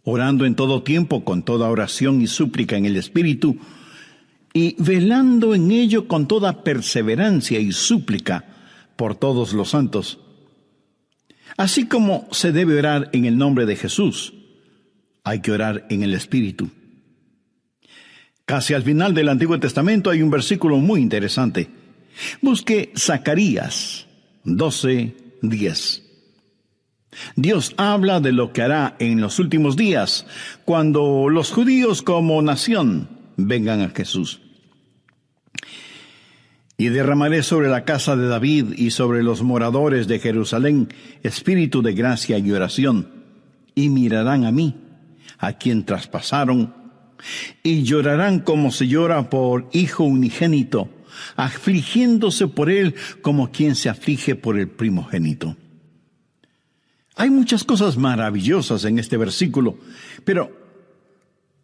Orando en todo tiempo, con toda oración y súplica en el Espíritu, y velando en ello con toda perseverancia y súplica por todos los santos. Así como se debe orar en el nombre de Jesús, hay que orar en el Espíritu. Casi al final del Antiguo Testamento hay un versículo muy interesante. Busque Zacarías 12:10. Dios habla de lo que hará en los últimos días, cuando los judíos como nación vengan a Jesús. Y derramaré sobre la casa de David y sobre los moradores de Jerusalén espíritu de gracia y oración, y mirarán a mí, a quien traspasaron, y llorarán como se llora por hijo unigénito, afligiéndose por él como quien se aflige por el primogénito. Hay muchas cosas maravillosas en este versículo, pero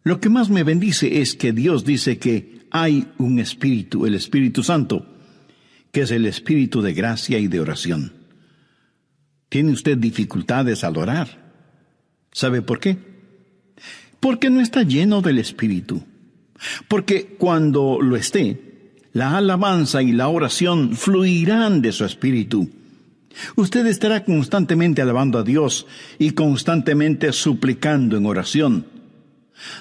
lo que más me bendice es que Dios dice que hay un Espíritu, el Espíritu Santo, que es el espíritu de gracia y de oración. ¿Tiene usted dificultades al orar? ¿Sabe por qué? Porque no está lleno del espíritu. Porque cuando lo esté, la alabanza y la oración fluirán de su espíritu. Usted estará constantemente alabando a Dios y constantemente suplicando en oración.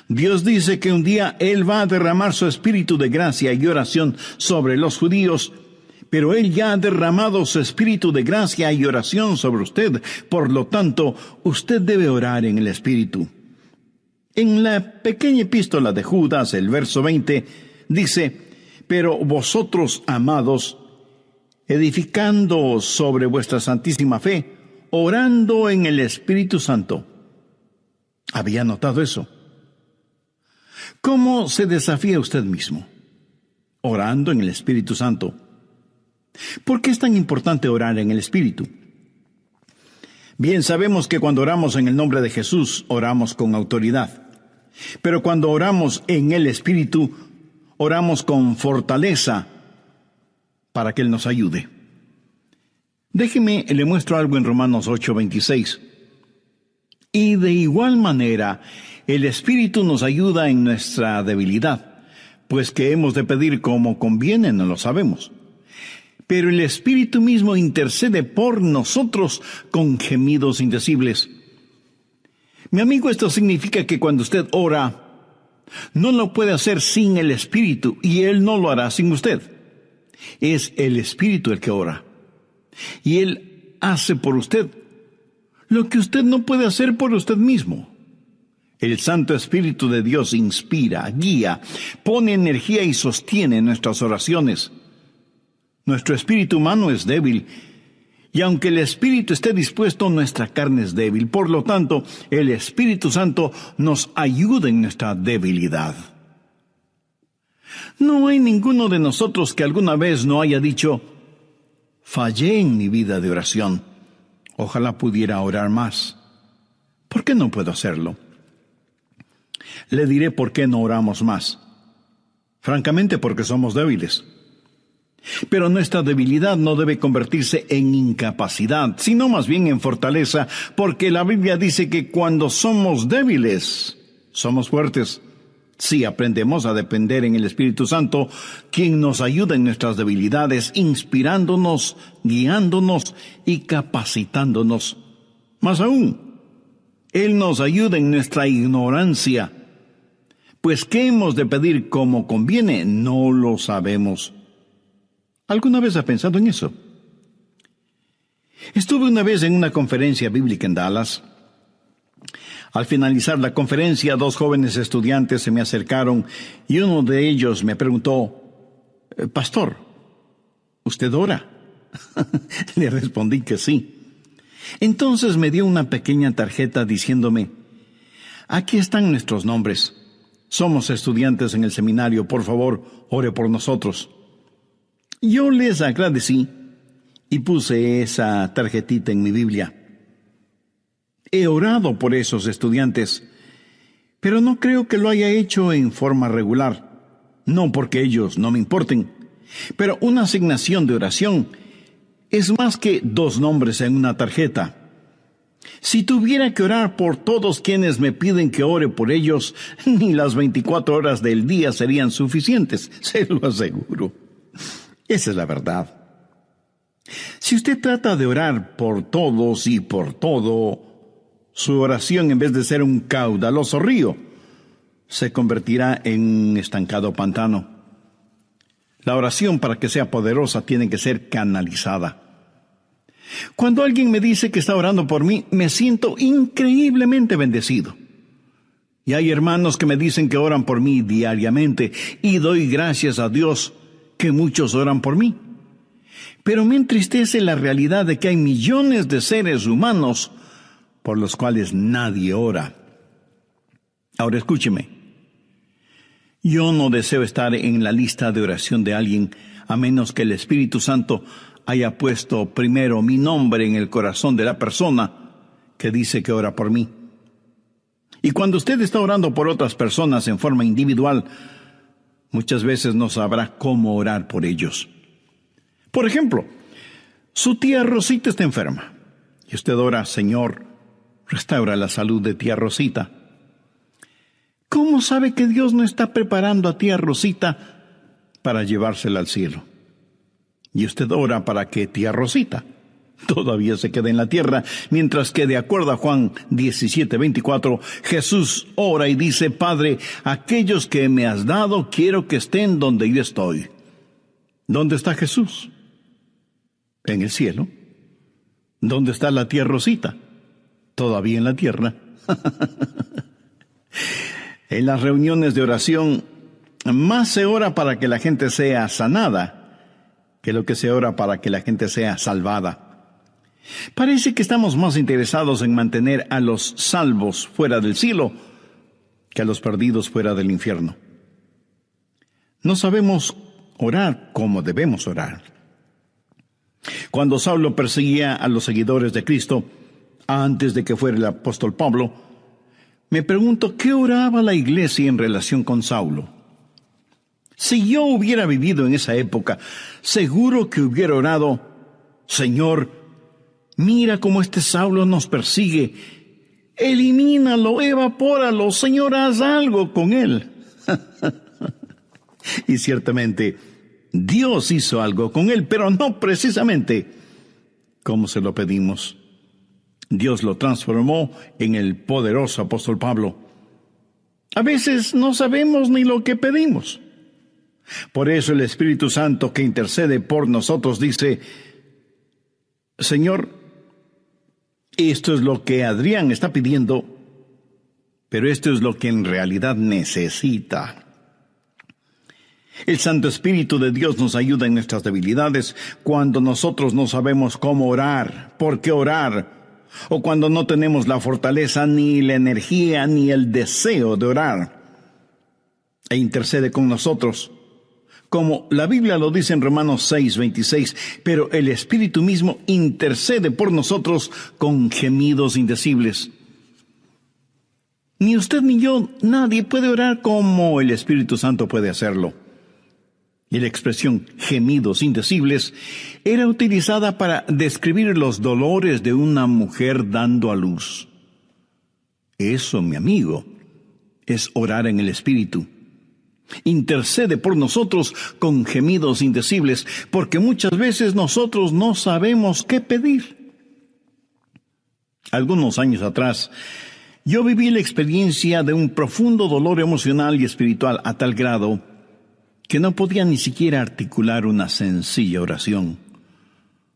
Dios dice que un día Él va a derramar su espíritu de gracia y oración sobre los judíos, pero Él ya ha derramado su espíritu de gracia y oración sobre usted. Por lo tanto, usted debe orar en el espíritu. En la pequeña epístola de Judas, el verso 20, dice: pero vosotros, amados, edificando sobre vuestra santísima fe, orando en el Espíritu Santo. ¿Había notado eso? ¿Cómo se desafía usted mismo? Orando en el Espíritu Santo. ¿Por qué es tan importante orar en el Espíritu? Bien, sabemos que cuando oramos en el nombre de Jesús, oramos con autoridad. Pero cuando oramos en el Espíritu, oramos con fortaleza para que Él nos ayude. Déjeme, le muestro algo en Romanos 8:26. Y de igual manera, el Espíritu nos ayuda en nuestra debilidad, pues que hemos de pedir como conviene, no lo sabemos. Pero el Espíritu mismo intercede por nosotros con gemidos indecibles. Mi amigo, esto significa que cuando usted ora, no lo puede hacer sin el Espíritu, y Él no lo hará sin usted. Es el Espíritu el que ora. Y Él hace por usted lo que usted no puede hacer por usted mismo. El Santo Espíritu de Dios inspira, guía, pone energía y sostiene nuestras oraciones. Nuestro espíritu humano es débil, y aunque el espíritu esté dispuesto, nuestra carne es débil. Por lo tanto, el Espíritu Santo nos ayuda en nuestra debilidad. No hay ninguno de nosotros que alguna vez no haya dicho: fallé en mi vida de oración. Ojalá pudiera orar más. ¿Por qué no puedo hacerlo? Le diré por qué no oramos más. Francamente, porque somos débiles. Pero nuestra debilidad no debe convertirse en incapacidad, sino más bien en fortaleza, porque la Biblia dice que cuando somos débiles, somos fuertes. Si aprendemos a depender en el Espíritu Santo, quien nos ayuda en nuestras debilidades, inspirándonos, guiándonos y capacitándonos. Más aún, Él nos ayuda en nuestra ignorancia. Pues ¿qué hemos de pedir como conviene? No lo sabemos. ¿Alguna vez ha pensado en eso? Estuve una vez en una conferencia bíblica en Dallas. Al finalizar la conferencia, 2 jóvenes estudiantes se me acercaron y uno de ellos me preguntó: «Pastor, ¿usted ora?». Le respondí que sí. Entonces me dio una pequeña tarjeta diciéndome: «Aquí están nuestros nombres. Somos estudiantes en el seminario. Por favor, ore por nosotros». Yo les agradecí y puse esa tarjetita en mi Biblia. He orado por esos estudiantes, pero no creo que lo haya hecho en forma regular. No porque ellos no me importen, pero una asignación de oración es más que 2 nombres en una tarjeta. Si tuviera que orar por todos quienes me piden que ore por ellos, ni las 24 horas del día serían suficientes, se lo aseguro. Esa es la verdad. Si usted trata de orar por todos y por todo, su oración, en vez de ser un caudaloso río, se convertirá en un estancado pantano. La oración, para que sea poderosa, tiene que ser canalizada. Cuando alguien me dice que está orando por mí, me siento increíblemente bendecido. Y hay hermanos que me dicen que oran por mí diariamente, y doy gracias a Dios que muchos oran por mí. Pero me entristece la realidad de que hay millones de seres humanos por los cuales nadie ora. Ahora escúcheme. Yo no deseo estar en la lista de oración de alguien, a menos que el Espíritu Santo haya puesto primero mi nombre en el corazón de la persona que dice que ora por mí. Y cuando usted está orando por otras personas en forma individual, muchas veces no sabrá cómo orar por ellos. Por ejemplo, su tía Rosita está enferma y usted ora: Señor, restaura la salud de tía Rosita. ¿Cómo sabe que Dios no está preparando a tía Rosita para llevársela al cielo? Y usted ora para que tía Rosita todavía se quede en la tierra, mientras que, de acuerdo a Juan 17:24, Jesús ora y dice: Padre, aquellos que me has dado quiero que estén donde yo estoy. ¿Dónde está Jesús? En el cielo. ¿Dónde está la tía Rosita? Todavía en la tierra. En las reuniones de oración, más se ora para que la gente sea sanada que lo que se ora para que la gente sea salvada. Parece que estamos más interesados en mantener a los salvos fuera del cielo que a los perdidos fuera del infierno. No sabemos orar como debemos orar. Cuando Saulo perseguía a los seguidores de Cristo, antes de que fuera el apóstol Pablo, me pregunto, ¿qué oraba la iglesia en relación con Saulo? Si yo hubiera vivido en esa época, seguro que hubiera orado: Señor, mira cómo este Saulo nos persigue. Elimínalo, evapóralo, Señor, haz algo con él. Y ciertamente, Dios hizo algo con él, pero no precisamente como se lo pedimos. Dios lo transformó en el poderoso apóstol Pablo. A veces no sabemos ni lo que pedimos. Por eso el Espíritu Santo, que intercede por nosotros, dice: Señor, esto es lo que Adrián está pidiendo, pero esto es lo que en realidad necesita. El Santo Espíritu de Dios nos ayuda en nuestras debilidades cuando nosotros no sabemos cómo orar, por qué orar, o cuando no tenemos la fortaleza, ni la energía, ni el deseo de orar. E intercede con nosotros, como la Biblia lo dice en Romanos 6:26, pero el Espíritu mismo intercede por nosotros con gemidos indecibles. Ni usted ni yo, nadie puede orar como el Espíritu Santo puede hacerlo. Y la expresión gemidos indecibles era utilizada para describir los dolores de una mujer dando a luz. Eso, mi amigo, es orar en el Espíritu. Intercede por nosotros con gemidos indecibles, porque muchas veces nosotros no sabemos qué pedir. Algunos años atrás, yo viví la experiencia de un profundo dolor emocional y espiritual a tal grado que no podía ni siquiera articular una sencilla oración.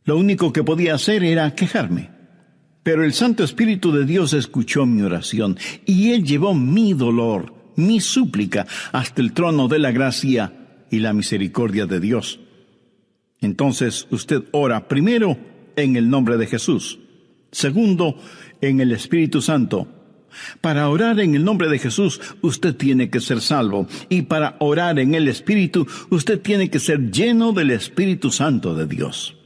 Lo único que podía hacer era quejarme. Pero el Santo Espíritu de Dios escuchó mi oración y Él llevó mi dolor, mi súplica, hasta el trono de la gracia y la misericordia de Dios. Entonces usted ora primero en el nombre de Jesús, segundo en el Espíritu Santo. Para orar en el nombre de Jesús, usted tiene que ser salvo. Y para orar en el Espíritu, usted tiene que ser lleno del Espíritu Santo de Dios.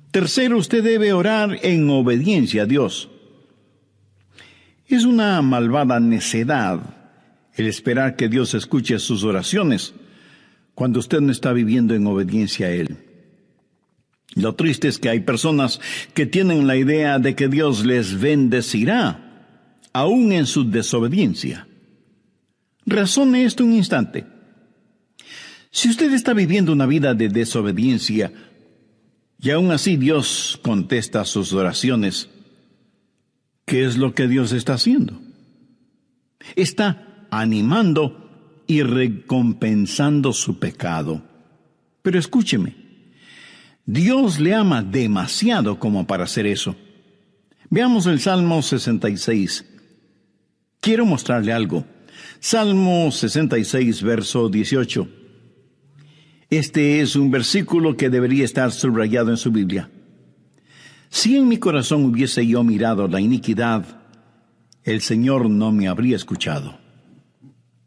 Tercero, usted debe orar en obediencia a Dios. Es una malvada necedad el esperar que Dios escuche sus oraciones cuando usted no está viviendo en obediencia a Él. Lo triste es que hay personas que tienen la idea de que Dios les bendecirá aún en su desobediencia. Razone esto un instante. Si usted está viviendo una vida de desobediencia y aún así Dios contesta sus oraciones, ¿qué es lo que Dios está haciendo? Está animando y recompensando su pecado. Pero escúcheme, Dios le ama demasiado como para hacer eso. Veamos el Salmo 66. Quiero mostrarle algo. Salmo 66, verso 18. Este es un versículo que debería estar subrayado en su Biblia. Si en mi corazón hubiese yo mirado la iniquidad, el Señor no me habría escuchado.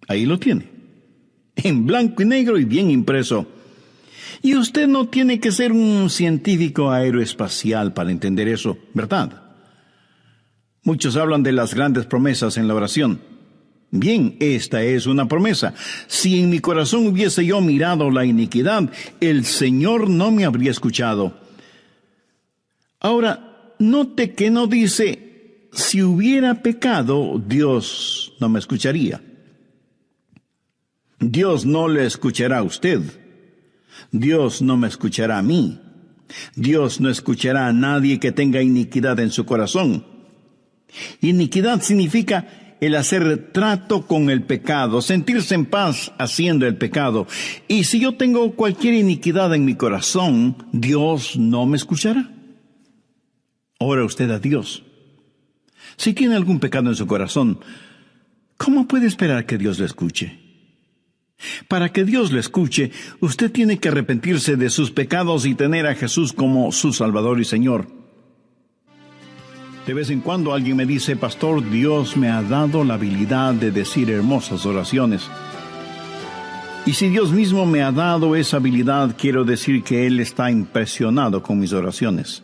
Ahí lo tiene, en blanco y negro y bien impreso. Y usted no tiene que ser un científico aeroespacial para entender eso, ¿verdad? Muchos hablan de las grandes promesas en la oración. Bien, esta es una promesa. Si en mi corazón hubiese yo mirado la iniquidad, el Señor no me habría escuchado. Ahora, note que no dice, si hubiera pecado, Dios no me escucharía. Dios no le escuchará a usted. Dios no me escuchará a mí. Dios no escuchará a nadie que tenga iniquidad en su corazón. Iniquidad significa el hacer trato con el pecado, sentirse en paz haciendo el pecado. Y si yo tengo cualquier iniquidad en mi corazón, Dios no me escuchará. Ora usted a Dios. Si tiene algún pecado en su corazón, ¿cómo puede esperar que Dios le escuche? Para que Dios le escuche, usted tiene que arrepentirse de sus pecados y tener a Jesús como su Salvador y Señor. De vez en cuando alguien me dice, pastor, Dios me ha dado la habilidad de decir hermosas oraciones. Y si Dios mismo me ha dado esa habilidad, quiero decir que Él está impresionado con mis oraciones.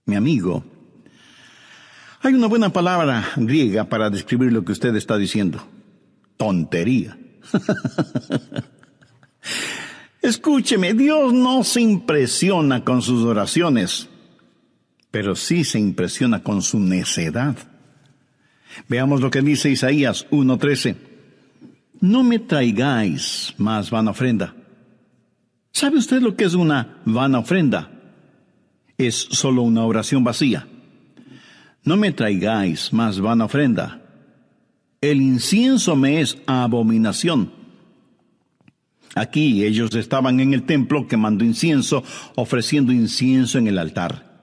Mi amigo, hay una buena palabra griega para describir lo que usted está diciendo. Tontería. Escúcheme, Dios no se impresiona con sus oraciones, pero sí se impresiona con su necedad. Veamos lo que dice Isaías 1:13. No me traigáis más vana ofrenda. ¿Sabe usted lo que es una vana ofrenda? Es solo una oración vacía. No me traigáis más vana ofrenda. El incienso me es abominación. Aquí ellos estaban en el templo quemando incienso, ofreciendo incienso en el altar.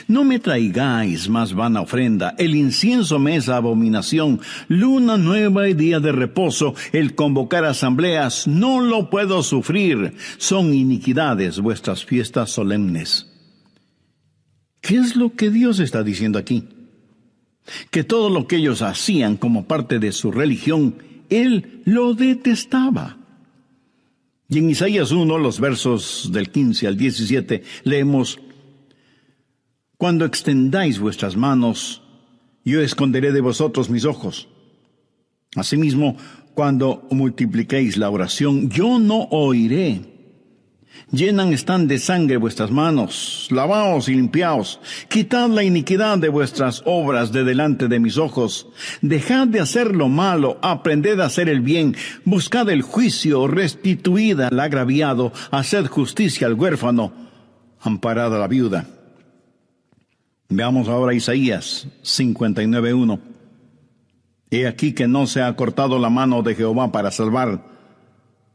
No me traigáis más vana ofrenda. El incienso me es abominación. Luna nueva y día de reposo, el convocar asambleas, no lo puedo sufrir. Son iniquidades vuestras fiestas solemnes. ¿Qué es lo que Dios está diciendo aquí? Que todo lo que ellos hacían como parte de su religión, Él lo detestaba. Y en Isaías 1, los versos del 15 al 17, leemos, cuando extendáis vuestras manos, yo esconderé de vosotros mis ojos. Asimismo, cuando multipliquéis la oración, yo no oiré. Llenan están de sangre vuestras manos, lavaos y limpiaos, quitad la iniquidad de vuestras obras de delante de mis ojos, dejad de hacer lo malo, aprended a hacer el bien, buscad el juicio, restituid al agraviado, haced justicia al huérfano, amparad a la viuda. Veamos ahora Isaías 59:1. He aquí que no se ha cortado la mano de Jehová para salvar,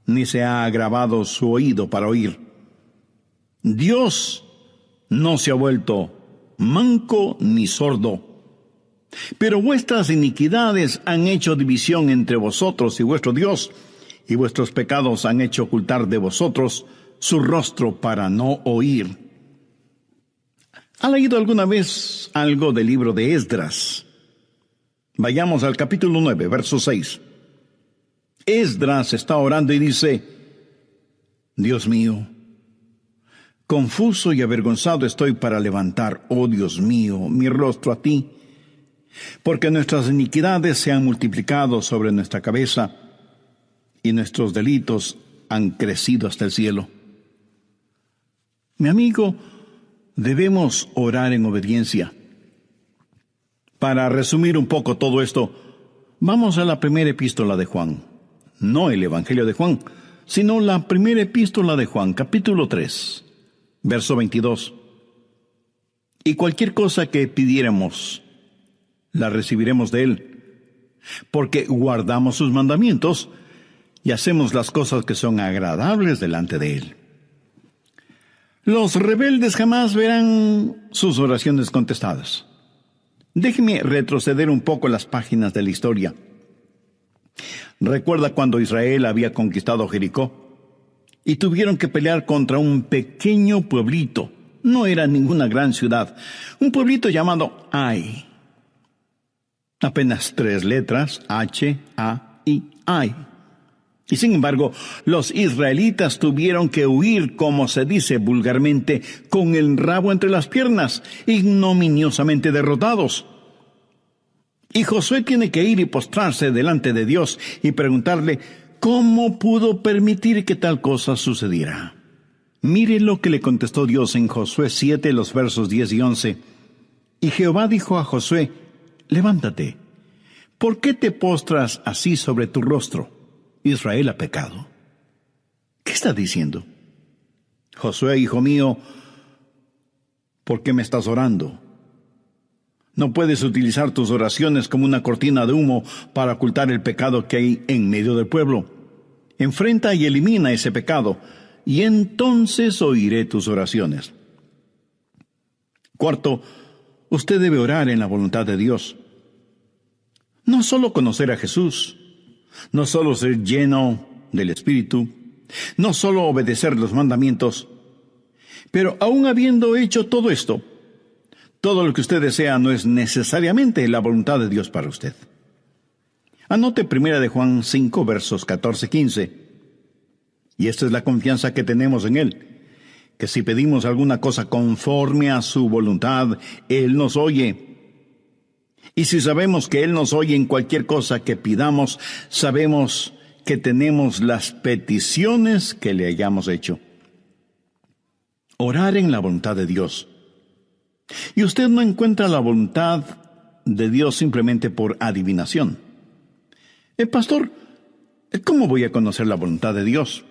ni se ha agravado su oído para oír. Dios no se ha vuelto manco ni sordo, pero vuestras iniquidades han hecho división entre vosotros y vuestro Dios, y vuestros pecados han hecho ocultar de vosotros su rostro para no oír. ¿Ha leído alguna vez algo del libro de Esdras? Vayamos al capítulo 9, verso 6. Esdras está orando y dice, Dios mío, confuso y avergonzado estoy para levantar, oh Dios mío, mi rostro a ti, porque nuestras iniquidades se han multiplicado sobre nuestra cabeza y nuestros delitos han crecido hasta el cielo. Mi amigo, debemos orar en obediencia. Para resumir un poco todo esto, vamos a la primera epístola de Juan. No el Evangelio de Juan, sino la primera epístola de Juan, capítulo 3, verso 22. Y cualquier cosa que pidiéramos, la recibiremos de Él, porque guardamos sus mandamientos y hacemos las cosas que son agradables delante de Él. Los rebeldes jamás verán sus oraciones contestadas. Déjeme retroceder un poco las páginas de la historia. ¿Recuerda cuando Israel había conquistado Jericó? Y tuvieron que pelear contra un pequeño pueblito. No era ninguna gran ciudad. Un pueblito llamado Ai. Apenas 3 letras, H-A-I, Ai. Y sin embargo, los israelitas tuvieron que huir, como se dice vulgarmente, con el rabo entre las piernas, ignominiosamente derrotados. Y Josué tiene que ir y postrarse delante de Dios y preguntarle cómo pudo permitir que tal cosa sucediera. Mire lo que le contestó Dios en Josué 7, los versos 10 y 11. Y Jehová dijo a Josué: levántate. ¿Por qué te postras así sobre tu rostro? Israel ha pecado. ¿Qué está diciendo? Josué, hijo mío, ¿por qué me estás orando? No puedes utilizar tus oraciones como una cortina de humo para ocultar el pecado que hay en medio del pueblo. Enfrenta y elimina ese pecado, y entonces oiré tus oraciones. Cuarto, usted debe orar en la voluntad de Dios. No solo conocer a Jesús, no solo ser lleno del Espíritu, no solo obedecer los mandamientos, pero aún habiendo hecho todo esto, todo lo que usted desea no es necesariamente la voluntad de Dios para usted. Anote 1 de Juan 5, versos 14-15. Y esta es la confianza que tenemos en Él, que si pedimos alguna cosa conforme a su voluntad, Él nos oye. Y si sabemos que Él nos oye en cualquier cosa que pidamos, sabemos que tenemos las peticiones que le hayamos hecho. Orar en la voluntad de Dios. Y usted no encuentra la voluntad de Dios simplemente por adivinación. Pastor, ¿cómo voy a conocer la voluntad de Dios?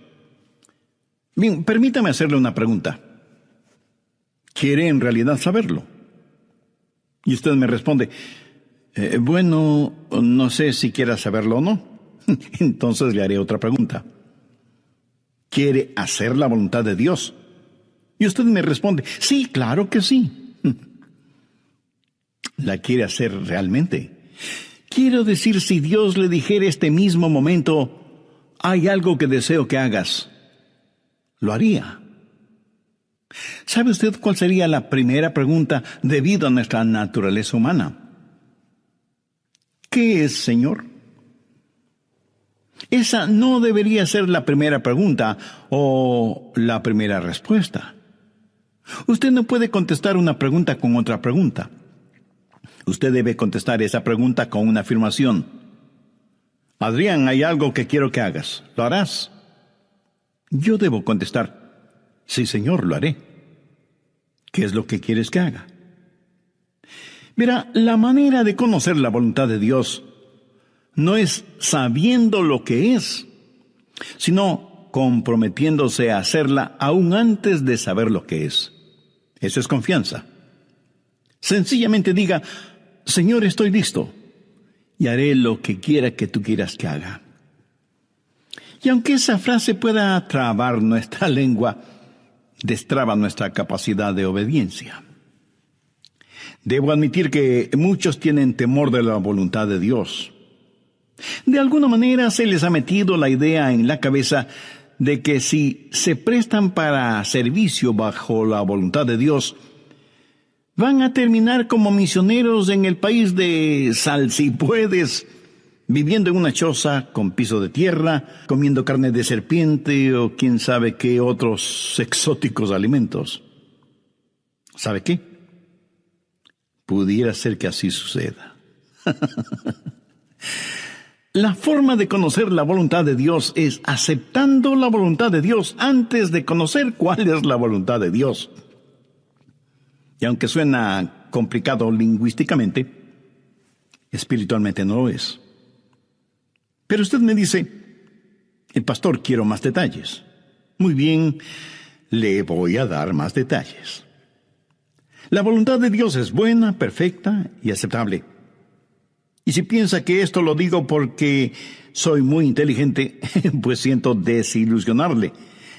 Bien, permítame hacerle una pregunta. ¿Quiere en realidad saberlo? Y usted me responde, bueno, no sé si quiera saberlo o no. Entonces le haré otra pregunta. ¿Quiere hacer la voluntad de Dios? Y usted me responde, sí, claro que sí. ¿La quiere hacer realmente? Quiero decir, si Dios le dijera este mismo momento, hay algo que deseo que hagas, lo haría. ¿Sabe usted cuál sería la primera pregunta debido a nuestra naturaleza humana? ¿Qué es, Señor? Esa no debería ser la primera pregunta o la primera respuesta. Usted no puede contestar una pregunta con otra pregunta. Usted debe contestar esa pregunta con una afirmación. Adrián, hay algo que quiero que hagas. ¿Lo harás? Yo debo contestar, sí, Señor, lo haré. ¿Qué es lo que quieres que haga? Mira, la manera de conocer la voluntad de Dios no es sabiendo lo que es, sino comprometiéndose a hacerla aún antes de saber lo que es. Eso es confianza. Sencillamente diga, Señor, estoy listo y haré lo que quiera que tú quieras que haga. Y aunque esa frase pueda trabar nuestra lengua, destraba nuestra capacidad de obediencia. Debo admitir que muchos tienen temor de la voluntad de Dios. De alguna manera se les ha metido la idea en la cabeza de que si se prestan para servicio bajo la voluntad de Dios, van a terminar como misioneros en el país de sal si puedes, viviendo en una choza con piso de tierra, comiendo carne de serpiente o quién sabe qué otros exóticos alimentos. ¿Sabe qué? Pudiera ser que así suceda. La forma de conocer la voluntad de Dios es aceptando la voluntad de Dios antes de conocer cuál es la voluntad de Dios. Y aunque suena complicado lingüísticamente, espiritualmente no lo es. Pero usted me dice, pastor, quiero más detalles. Muy bien, le voy a dar más detalles. La voluntad de Dios es buena, perfecta y aceptable. Y si piensa que esto lo digo porque soy muy inteligente, pues siento desilusionarle.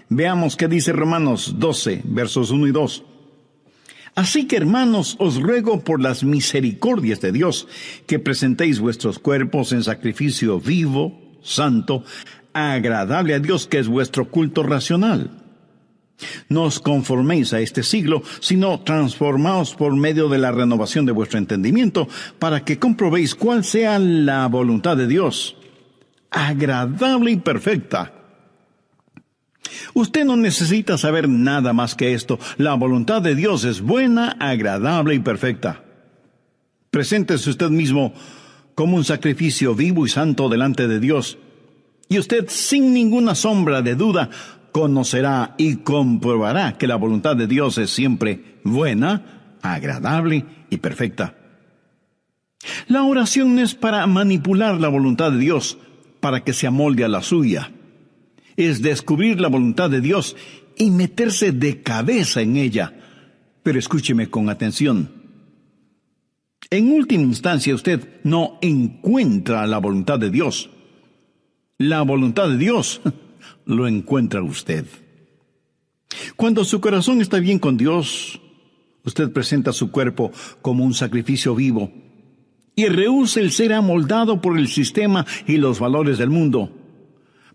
Veamos qué dice Romanos 12, versos 1 y 2. Así que, hermanos, os ruego por las misericordias de Dios, que presentéis vuestros cuerpos en sacrificio vivo, santo, agradable a Dios, que es vuestro culto racional. No os conforméis a este siglo, sino transformaos por medio de la renovación de vuestro entendimiento, para que comprobéis cuál sea la voluntad de Dios, agradable y perfecta. Usted no necesita saber nada más que esto. La voluntad de Dios es buena, agradable y perfecta. Preséntese usted mismo como un sacrificio vivo y santo delante de Dios. Y usted, sin ninguna sombra de duda, conocerá y comprobará que la voluntad de Dios es siempre buena, agradable y perfecta. La oración no es para manipular la voluntad de Dios, para que se amolde a la suya. Es descubrir la voluntad de Dios y meterse de cabeza en ella. Pero escúcheme con atención. En última instancia, usted no encuentra la voluntad de Dios. La voluntad de Dios lo encuentra usted. Cuando su corazón está bien con Dios, usted presenta su cuerpo como un sacrificio vivo y rehúsa el ser amoldado por el sistema y los valores del mundo,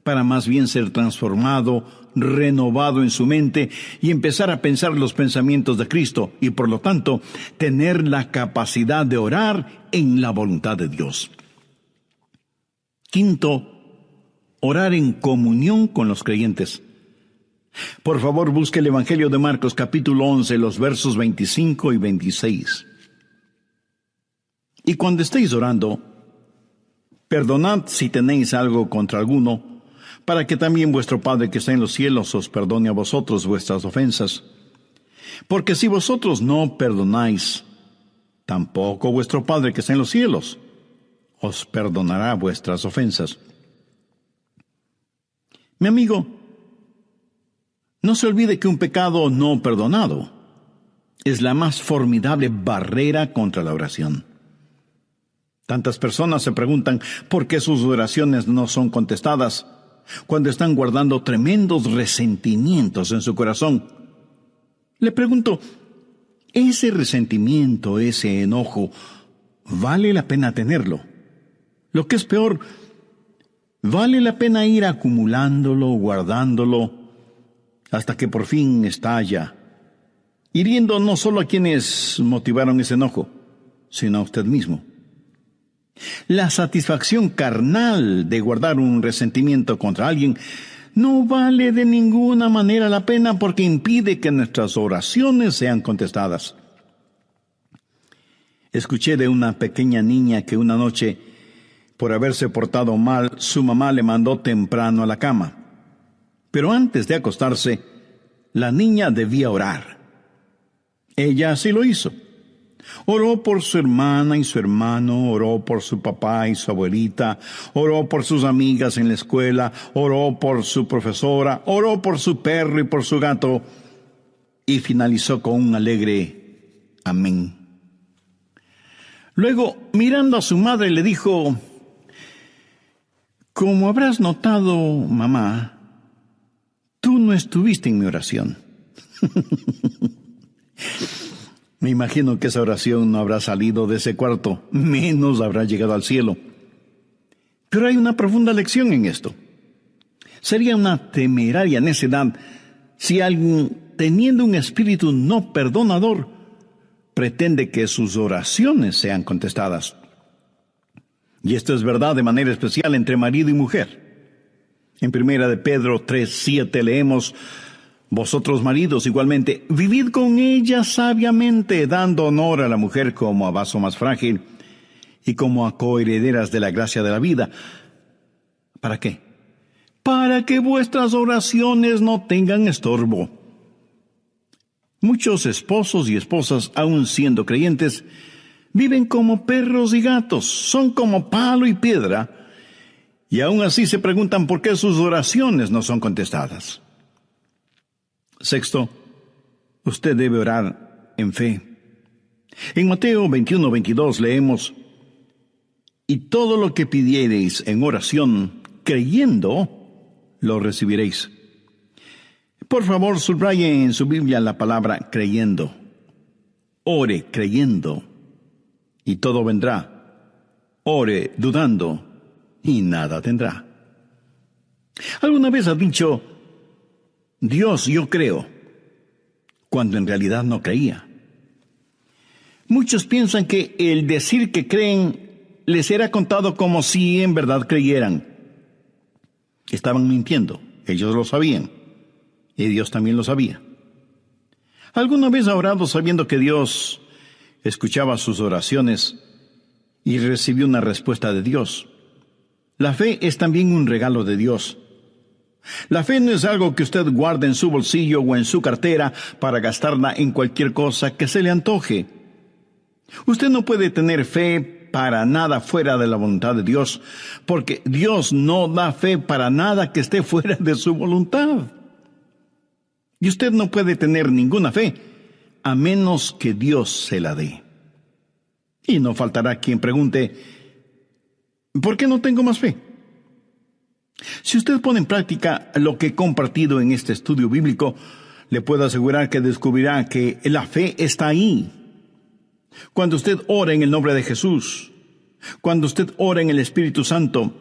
para más bien ser transformado, renovado en su mente y empezar a pensar los pensamientos de Cristo y, por lo tanto, tener la capacidad de orar en la voluntad de Dios. Quinto, orar en comunión con los creyentes. Por favor, busque el Evangelio de Marcos, capítulo 11, los versos 25 y 26. Y cuando estéis orando, perdonad si tenéis algo contra alguno, para que también vuestro Padre que está en los cielos os perdone a vosotros vuestras ofensas. Porque si vosotros no perdonáis, tampoco vuestro Padre que está en los cielos os perdonará vuestras ofensas. Mi amigo, no se olvide que un pecado no perdonado es la más formidable barrera contra la oración. Tantas personas se preguntan por qué sus oraciones no son contestadas cuando están guardando tremendos resentimientos en su corazón. Le pregunto, ¿ese resentimiento, ese enojo, vale la pena tenerlo? Lo que es peor, ¿vale la pena ir acumulándolo, guardándolo, hasta que por fin estalla, hiriendo no solo a quienes motivaron ese enojo, sino a usted mismo? La satisfacción carnal de guardar un resentimiento contra alguien no vale de ninguna manera la pena, porque impide que nuestras oraciones sean contestadas. Escuché de una pequeña niña que una noche, por haberse portado mal, su mamá le mandó temprano a la cama. Pero antes de acostarse, la niña debía orar. Ella así lo hizo. Oró por su hermana y su hermano, oró por su papá y su abuelita, oró por sus amigas en la escuela, oró por su profesora, oró por su perro y por su gato, y finalizó con un alegre amén. Luego, mirando a su madre, le dijo: como habrás notado, mamá, tú no estuviste en mi oración. Me imagino que esa oración no habrá salido de ese cuarto, menos habrá llegado al cielo. Pero hay una profunda lección en esto. Sería una temeraria necedad si alguien, teniendo un espíritu no perdonador, pretende que sus oraciones sean contestadas. Y esto es verdad de manera especial entre marido y mujer. En 1 de Pedro 3:7 leemos: vosotros maridos igualmente, vivid con ella sabiamente, dando honor a la mujer como a vaso más frágil y como a coherederas de la gracia de la vida. ¿Para qué? Para que vuestras oraciones no tengan estorbo. Muchos esposos y esposas, aun siendo creyentes, viven como perros y gatos, son como palo y piedra, y aún así se preguntan por qué sus oraciones no son contestadas. Sexto, usted debe orar en fe. En Mateo 21:22 leemos: y todo lo que pidiereis en oración, creyendo, lo recibiréis. Por favor, subraye en su Biblia la palabra creyendo. Ore creyendo, y todo vendrá. Ore dudando, y nada tendrá. ¿Alguna vez has dicho: Dios, yo creo, cuando en realidad no creía? Muchos piensan que el decir que creen les era contado como si en verdad creyeran. Estaban mintiendo, ellos lo sabían, y Dios también lo sabía. ¿Alguna vez ha orado sabiendo que Dios escuchaba sus oraciones y recibió una respuesta de Dios. La fe es también un regalo de Dios. La fe no es algo que usted guarde en su bolsillo o en su cartera para gastarla en cualquier cosa que se le antoje. Usted no puede tener fe para nada fuera de la voluntad de Dios, porque Dios no da fe para nada que esté fuera de su voluntad. Y usted no puede tener ninguna fe a menos que Dios se la dé. Y no faltará quien pregunte, ¿por qué no tengo más fe? Si usted pone en práctica lo que he compartido en este estudio bíblico, le puedo asegurar que descubrirá que la fe está ahí. Cuando usted ora en el nombre de Jesús, cuando usted ora en el Espíritu Santo,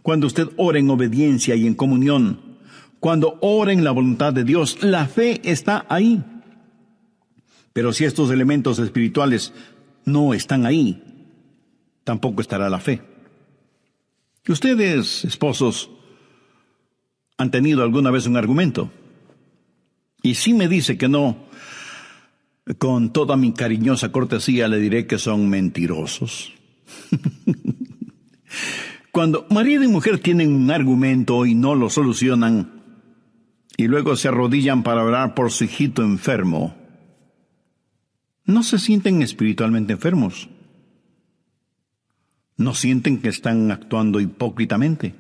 cuando usted ora en obediencia y en comunión, cuando ora en la voluntad de Dios, la fe está ahí. Pero si estos elementos espirituales no están ahí, tampoco estará la fe. Ustedes, esposos, han tenido alguna vez un argumento. Y si me dice que no, con toda mi cariñosa cortesía le diré que son mentirosos. Cuando marido y mujer tienen un argumento y no lo solucionan, y luego se arrodillan para orar por su hijito enfermo, no se sienten espiritualmente enfermos. No sienten que están actuando hipócritamente.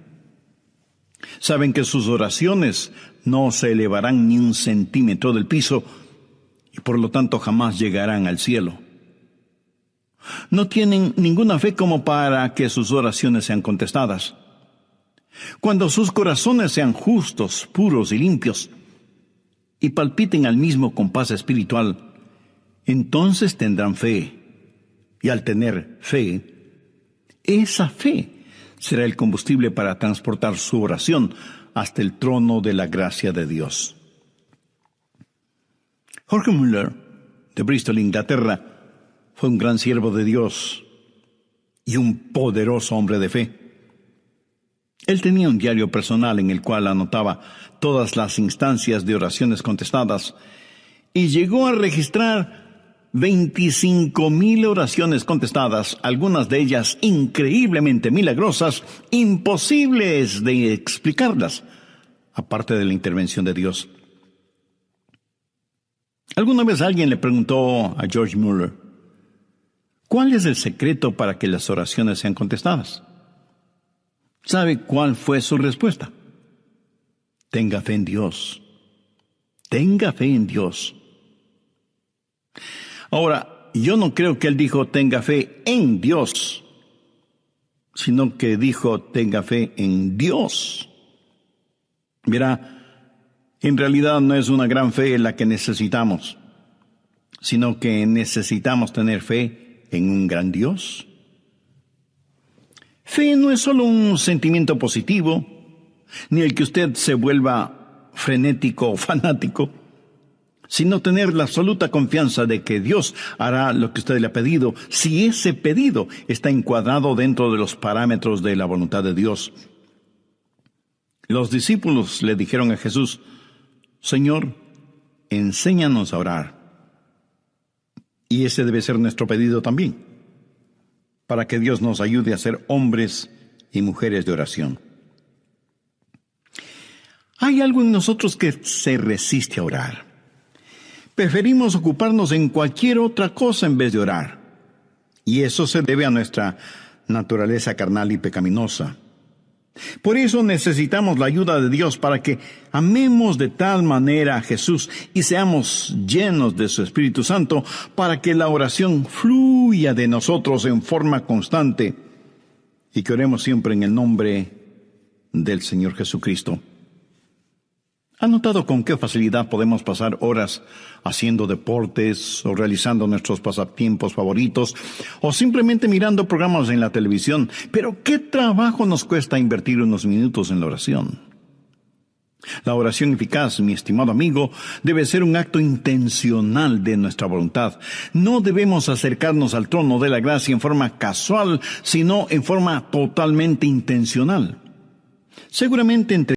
Saben que sus oraciones no se elevarán ni un centímetro del piso y por lo tanto jamás llegarán al cielo. No tienen ninguna fe como para que sus oraciones sean contestadas. Cuando sus corazones sean justos, puros y limpios, y palpiten al mismo compás espiritual, entonces tendrán fe. Y al tener fe, esa fe será el combustible para transportar su oración hasta el trono de la gracia de Dios. Jorge Muller, de Bristol, Inglaterra, fue un gran siervo de Dios y un poderoso hombre de fe. Él tenía un diario personal en el cual anotaba todas las instancias de oraciones contestadas y llegó a registrar 25,000 oraciones contestadas, algunas de ellas increíblemente milagrosas, imposibles de explicarlas, aparte de la intervención de Dios. Alguna vez alguien le preguntó a George Muller, ¿cuál es el secreto para que las oraciones sean contestadas? ¿Sabe cuál fue su respuesta? Tenga fe en Dios. Tenga fe en Dios. Ahora, yo no creo que él dijo tenga fe en Dios, sino que dijo tenga fe en Dios. Verá, en realidad no es una gran fe la que necesitamos, sino que necesitamos tener fe en un gran Dios. Fe no es solo un sentimiento positivo, ni el que usted se vuelva frenético o fanático, sino tener la absoluta confianza de que Dios hará lo que usted le ha pedido, si ese pedido está encuadrado dentro de los parámetros de la voluntad de Dios. Los discípulos le dijeron a Jesús, Señor, enséñanos a orar. Y ese debe ser nuestro pedido también, para que Dios nos ayude a ser hombres y mujeres de oración. Hay algo en nosotros que se resiste a orar. Preferimos ocuparnos en cualquier otra cosa en vez de orar. Y eso se debe a nuestra naturaleza carnal y pecaminosa. Por eso necesitamos la ayuda de Dios para que amemos de tal manera a Jesús y seamos llenos de su Espíritu Santo para que la oración fluya de nosotros en forma constante y que oremos siempre en el nombre del Señor Jesucristo. ¿Ha notado con qué facilidad podemos pasar horas haciendo deportes o realizando nuestros pasatiempos favoritos o simplemente mirando programas en la televisión? Pero ¿qué trabajo nos cuesta invertir unos minutos en la oración? La oración eficaz, mi estimado amigo, debe ser un acto intencional de nuestra voluntad. No debemos acercarnos al trono de la gracia en forma casual, sino en forma totalmente intencional. Seguramente entre